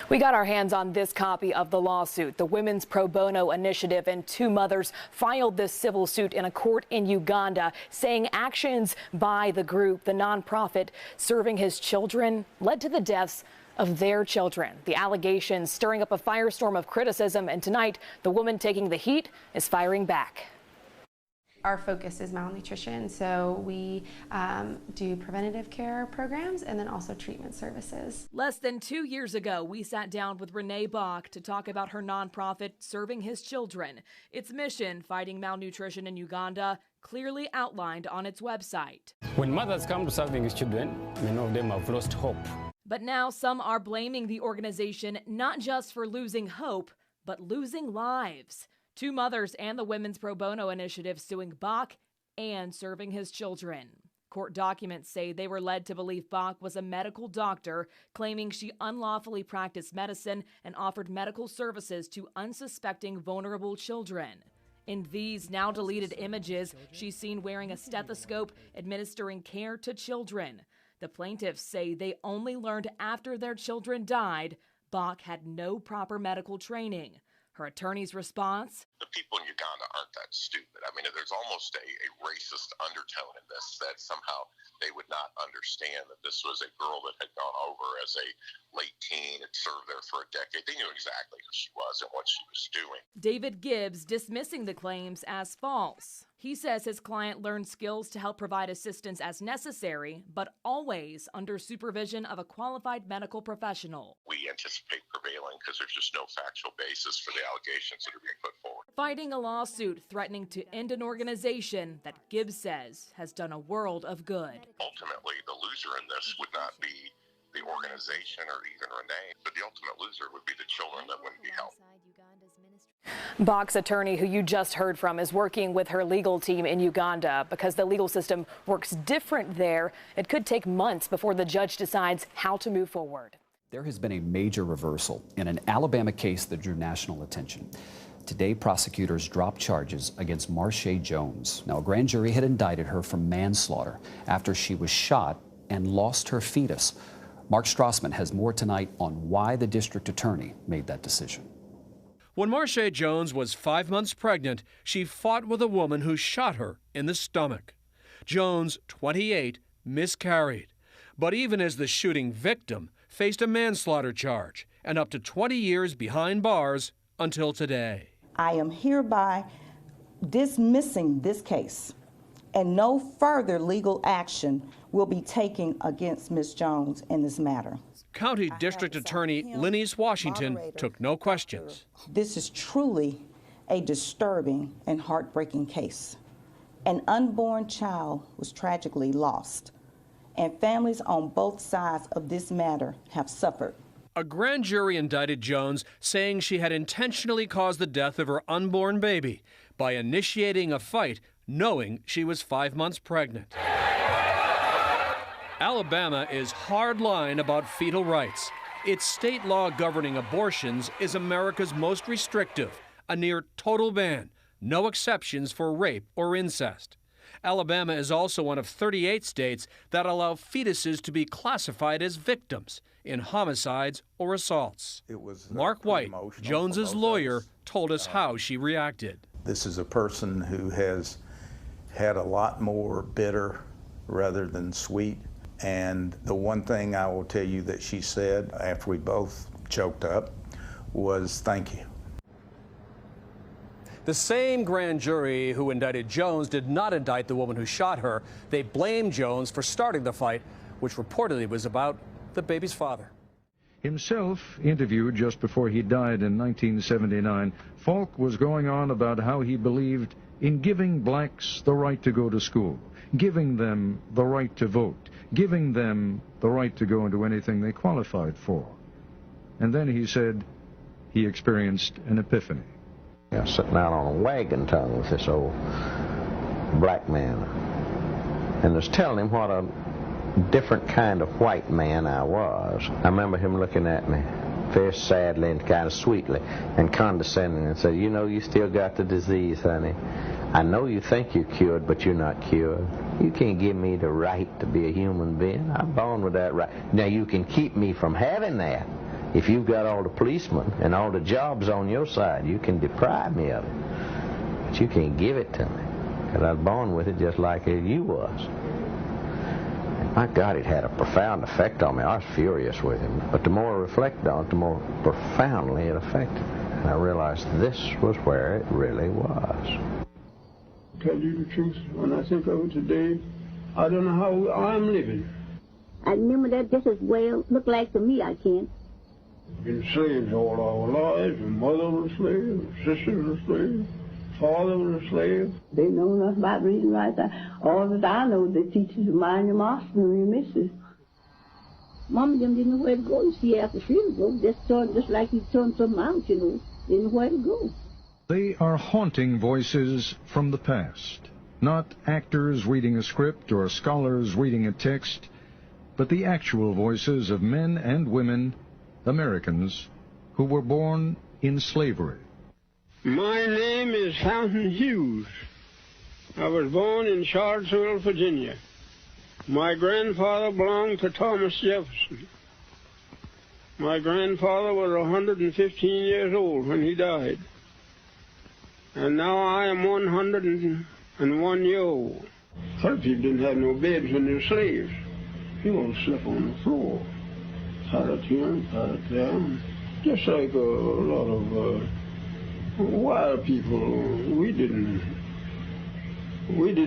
We got our hands on this copy of the lawsuit. The Women's Pro Bono Initiative and two mothers filed this civil suit in a court in Uganda, saying actions by the group, the nonprofit, serving his children, led to the deaths of their children. The allegations stirring up a firestorm of criticism, and tonight, the woman taking the heat is firing back. Our focus is malnutrition, so we do preventative care programs and then also treatment services. Less than 2 years ago, we sat down with Renee Bach to talk about her nonprofit, Serving His Children. Its mission, fighting malnutrition in Uganda, clearly outlined on its website. When mothers come to Serving His Children, many of them have lost hope. But now some are blaming the organization not just for losing hope, but losing lives. Two mothers and the Women's Pro Bono Initiative suing Bach and Serving His Children. Court documents say they were led to believe Bach was a medical doctor, claiming she unlawfully practiced medicine and offered medical services to unsuspecting vulnerable children. In these now deleted images, she's seen wearing a stethoscope, administering care to children. The plaintiffs say they only learned after their children died Bach had no proper medical training. Her attorney's response? The people in Uganda aren't that stupid. I mean, there's almost a racist undertone in this, that somehow they would not understand that this was a girl that had gone over as a late teen, had served there for a decade. They knew exactly who she was and what she was doing. David Gibbs dismissing the claims as false. He says his client learned skills to help provide assistance as necessary, but always under supervision of a qualified medical professional. We anticipate prevailing because there's just no factual basis for the allegations that are being put forward. Fighting a lawsuit threatening to end an organization that Gibbs says has done a world of good. Ultimately, the loser in this would not be the organization or even Renee, but the ultimate loser would be the children that wouldn't be helped. Bach's attorney, who you just heard from, is working with her legal team in Uganda. Because the legal system works different there, it could take months before the judge decides how to move forward. There has been a major reversal in an Alabama case that drew national attention. Today, prosecutors dropped charges against Marsha Jones. Now, a grand jury had indicted her for manslaughter after she was shot and lost her fetus. Mark Strassman has more tonight on why the district attorney made that decision. When Marcia Jones was 5 months pregnant, she fought with a woman who shot her in the stomach. Jones, 28, miscarried. But even as the shooting victim, faced a manslaughter charge and up to 20 years behind bars until today. I am hereby dismissing this case, and no further legal action will be taken against Ms. Jones in this matter. County District Attorney Lenise Washington took no questions. This is truly a disturbing and heartbreaking case. An unborn child was tragically lost, and families on both sides of this matter have suffered. A grand jury indicted Jones, saying she had intentionally caused the death of her unborn baby by initiating a fight, knowing she was 5 months pregnant. Alabama is hardline about fetal rights. Its state law governing abortions is America's most restrictive, a near total ban, no exceptions for rape or incest. Alabama is also one of 38 states that allow fetuses to be classified as victims in homicides or assaults. Mark White, Jones's lawyer, told us how she reacted. This is a person who has had a lot more bitter rather than sweet. And the one thing I will tell you that she said after we both choked up was, "Thank you." The same grand jury who indicted Jones did not indict the woman who shot her. They blamed Jones for starting the fight, which reportedly was about the baby's father. Himself interviewed just before he died in 1979, Falk was going on about how he believed in giving blacks the right to go to school, giving them the right to vote, giving them the right to go into anything they qualified for. And then he said he experienced an epiphany. I was sitting out on a wagon tongue with this old black man, and was telling him what a different kind of white man I was. I remember him looking at me very sadly and kind of sweetly and condescending and said, "You know, you still got the disease, honey. I know you think you're cured, but you're not cured. You can't give me the right to be a human being. I'm born with that right. Now, you can keep me from having that. If you've got all the policemen and all the jobs on your side, you can deprive me of it. But you can't give it to me, because I was born with it just like you was." And my God, it had a profound effect on me. I was furious with him. But the more I reflected on it, the more profoundly it affected me. And I realized this was where it really was. Tell you the truth, when I think of it today, I don't know how I'm living. I remember that just as well looked like to me, I can. Been slaves all our lives, and mother was a slave, and sister was a slave, father was a slave. They know nothing about reading right. All that I know, they teach you to mind your master and your missus. Mom and them didn't know where to go. You see, after she would go, just like you turned something out, you know, didn't know where to go. They are haunting voices from the past, not actors reading a script or scholars reading a text, but the actual voices of men and women, Americans, who were born in slavery. My name is Fountain Hughes. I was born in Charlottesville, Virginia. My grandfather belonged to Thomas Jefferson. My grandfather was 115 years old when he died. And now I am 101 years old. Some people didn't have no beds when they were slaves. People slept on the floor. Sat up here and sat up there. Just like a lot of wild people. We didn't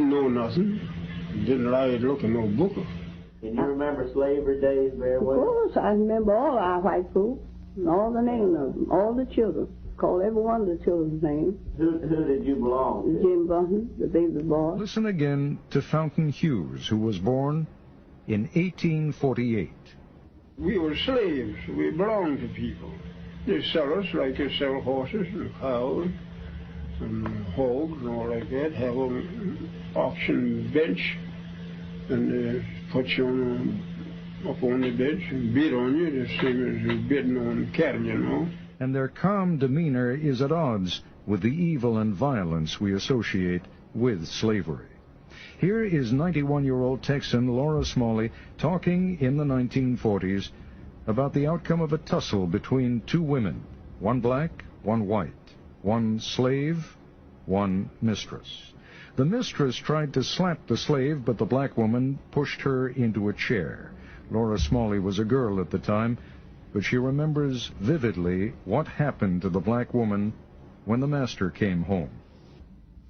know nothing. Didn't like look in no book. Can you remember slavery days very well? Of course, I remember all our white folks, and all the names of them, all the children. Call every one of the children's names. Who did you belong to? Jim Bunton, the baby boy. Listen again to Fountain Hughes, who was born in 1848. We were slaves. We belonged to people. They sell us like they sell horses and cows and hogs and all like that. Have an auction bench, and they put you up on the bench and bid on you, the same as you're bidding on cattle, you know. And their calm demeanor is at odds with the evil and violence we associate with slavery. Here is 91-year-old Texan Laura Smalley talking in the 1940s about the outcome of a tussle between two women, one black, one white. one slave, one mistress. The mistress tried to slap the slave, but the black woman pushed her into a chair. Laura Smalley was a girl at the time, but she remembers vividly what happened to the black woman when the master came home.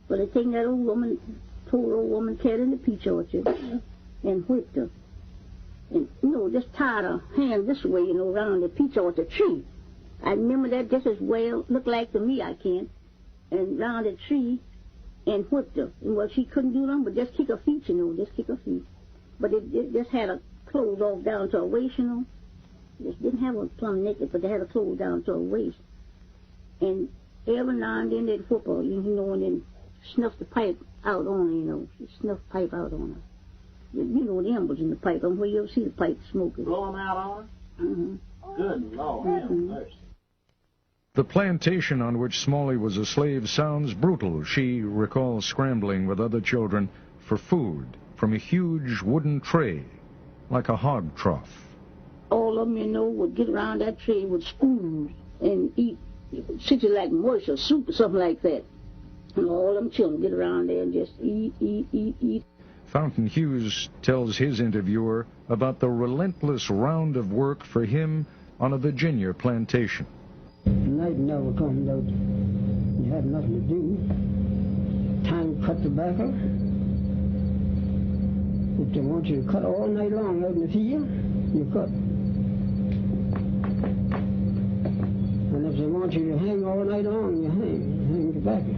Well, they taken that old woman, poor old woman, carried in the peach orchard and whipped her. And, just tied her hand this way, around the peach orchard tree. I remember that just as well, looked like to me, I can, and round the tree and whipped her. And, well, she couldn't do nothing but just kick her feet, just kick her feet. But it just had her clothes off down to her waist, Just didn't have her plumb naked, but they had her clothes down to her waist. And every now and then they'd whip her, and then snuff the pipe out on her, snuff pipe out on her. The embers in the pipe, where you ever see the pipe smoking. Blow them out on her? Mm-hmm. Good Lord, have mercy. The plantation on which Smalley was a slave sounds brutal. She recalls scrambling with other children for food from a huge wooden tray, like a hog trough. All of them, would get around that tray with spoons and eat, sit like mush or soup or something like that. And all them children get around there and just eat. Fountain Hughes tells his interviewer about the relentless round of work for him on a Virginia plantation. Night never comes out. You have nothing to do. Time to cut tobacco. If they want you to cut all night long out in the field, you cut. And if they want you to hang all night long, you hang tobacco.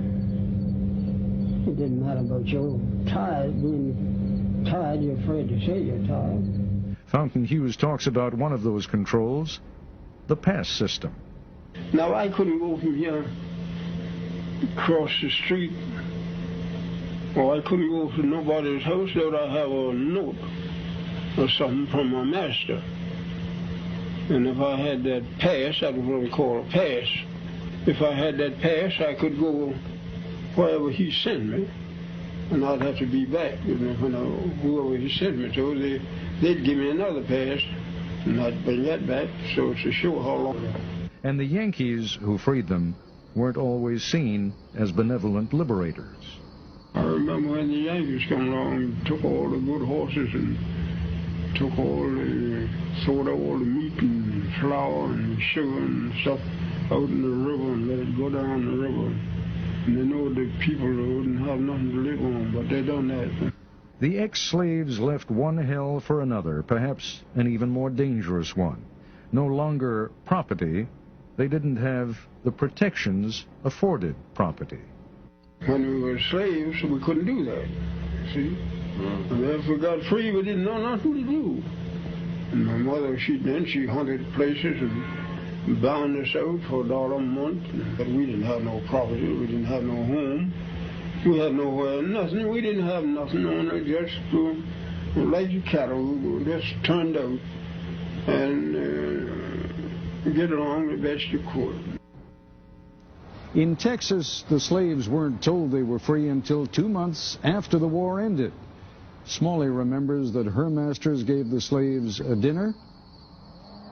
It didn't matter about your tired, being tired, you're afraid to say you're tired. Fountain Hughes talks about one of those controls, the pass system. Now, I couldn't go from here across the street, or I couldn't go to nobody's house without I have a note or something from my master. And if I had that pass, that was what we call a pass. If I had that pass, I could go wherever he sent me, and I'd have to be back. Whoever he sent me to, they'd give me another pass, and I'd bring that back, so it's to show how long. And the Yankees who freed them weren't always seen as benevolent liberators. I remember when the Yankees come along and took all the good horses and took sold all the meat and flour and sugar and stuff out in the river and let it go down the river. And they know the people wouldn't have nothing to live on, but they done that. The ex-slaves left one hell for another, perhaps an even more dangerous one. No longer property, they didn't have the protections afforded property. When we were slaves, we couldn't do that, see? And if we got free, we didn't know nothing to do. And my mother, she hunted places and bound us out for $1 a month. But we didn't have no property, we didn't have no home. We had nowhere, nothing. We didn't have nothing on it, just like the cattle, we just turned out and get along the best you could. In Texas, the slaves weren't told they were free until 2 months after the war ended. Smalley remembers that her masters gave the slaves a dinner,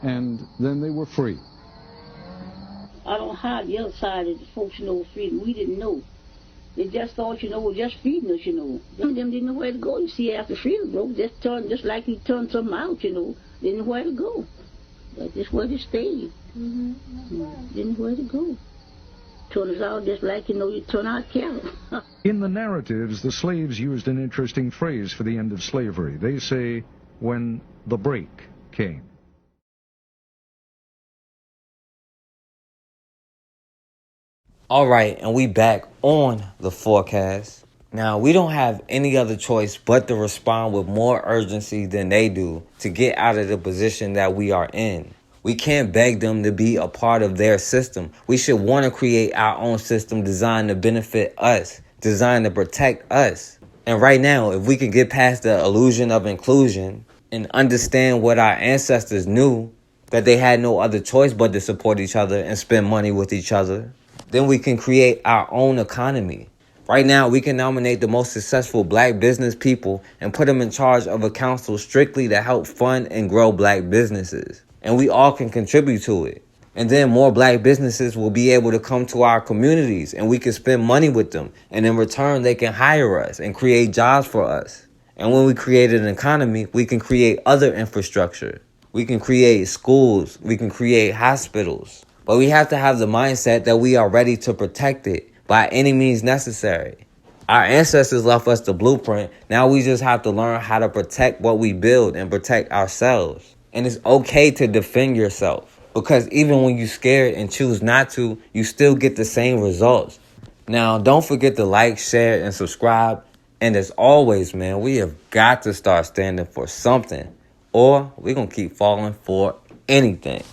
and then they were free. I don't know how the other side of the folks know freedom. We didn't know. They just thought, were just feeding us, Them didn't know where to go. You see, after freedom broke, just like he turned something out, Didn't know where to go. That's just where to stay. Didn't know where to go. Turn us out just like, you turn out cattle. In the narratives, the slaves used an interesting phrase for the end of slavery. They say, when the break came. All right, and we back on the forecast. Now, we don't have any other choice but to respond with more urgency than they do to get out of the position that we are in. We can't beg them to be a part of their system. We should want to create our own system designed to benefit us, designed to protect us. And right now, if we can get past the illusion of inclusion and understand what our ancestors knew, that they had no other choice but to support each other and spend money with each other, then we can create our own economy. Right now, we can nominate the most successful black business people and put them in charge of a council strictly to help fund and grow black businesses. And we all can contribute to it. And then more black businesses will be able to come to our communities and we can spend money with them. And in return, they can hire us and create jobs for us. And when we create an economy, we can create other infrastructure. We can create schools. We can create hospitals. But we have to have the mindset that we are ready to protect it by any means necessary. Our ancestors left us the blueprint. Now we just have to learn how to protect what we build and protect ourselves. And it's okay to defend yourself. Because even when you're scared and choose not to, you still get the same results. Now, don't forget to like, share, and subscribe. And as always, man, we have got to start standing for something. Or we're going to keep falling for anything.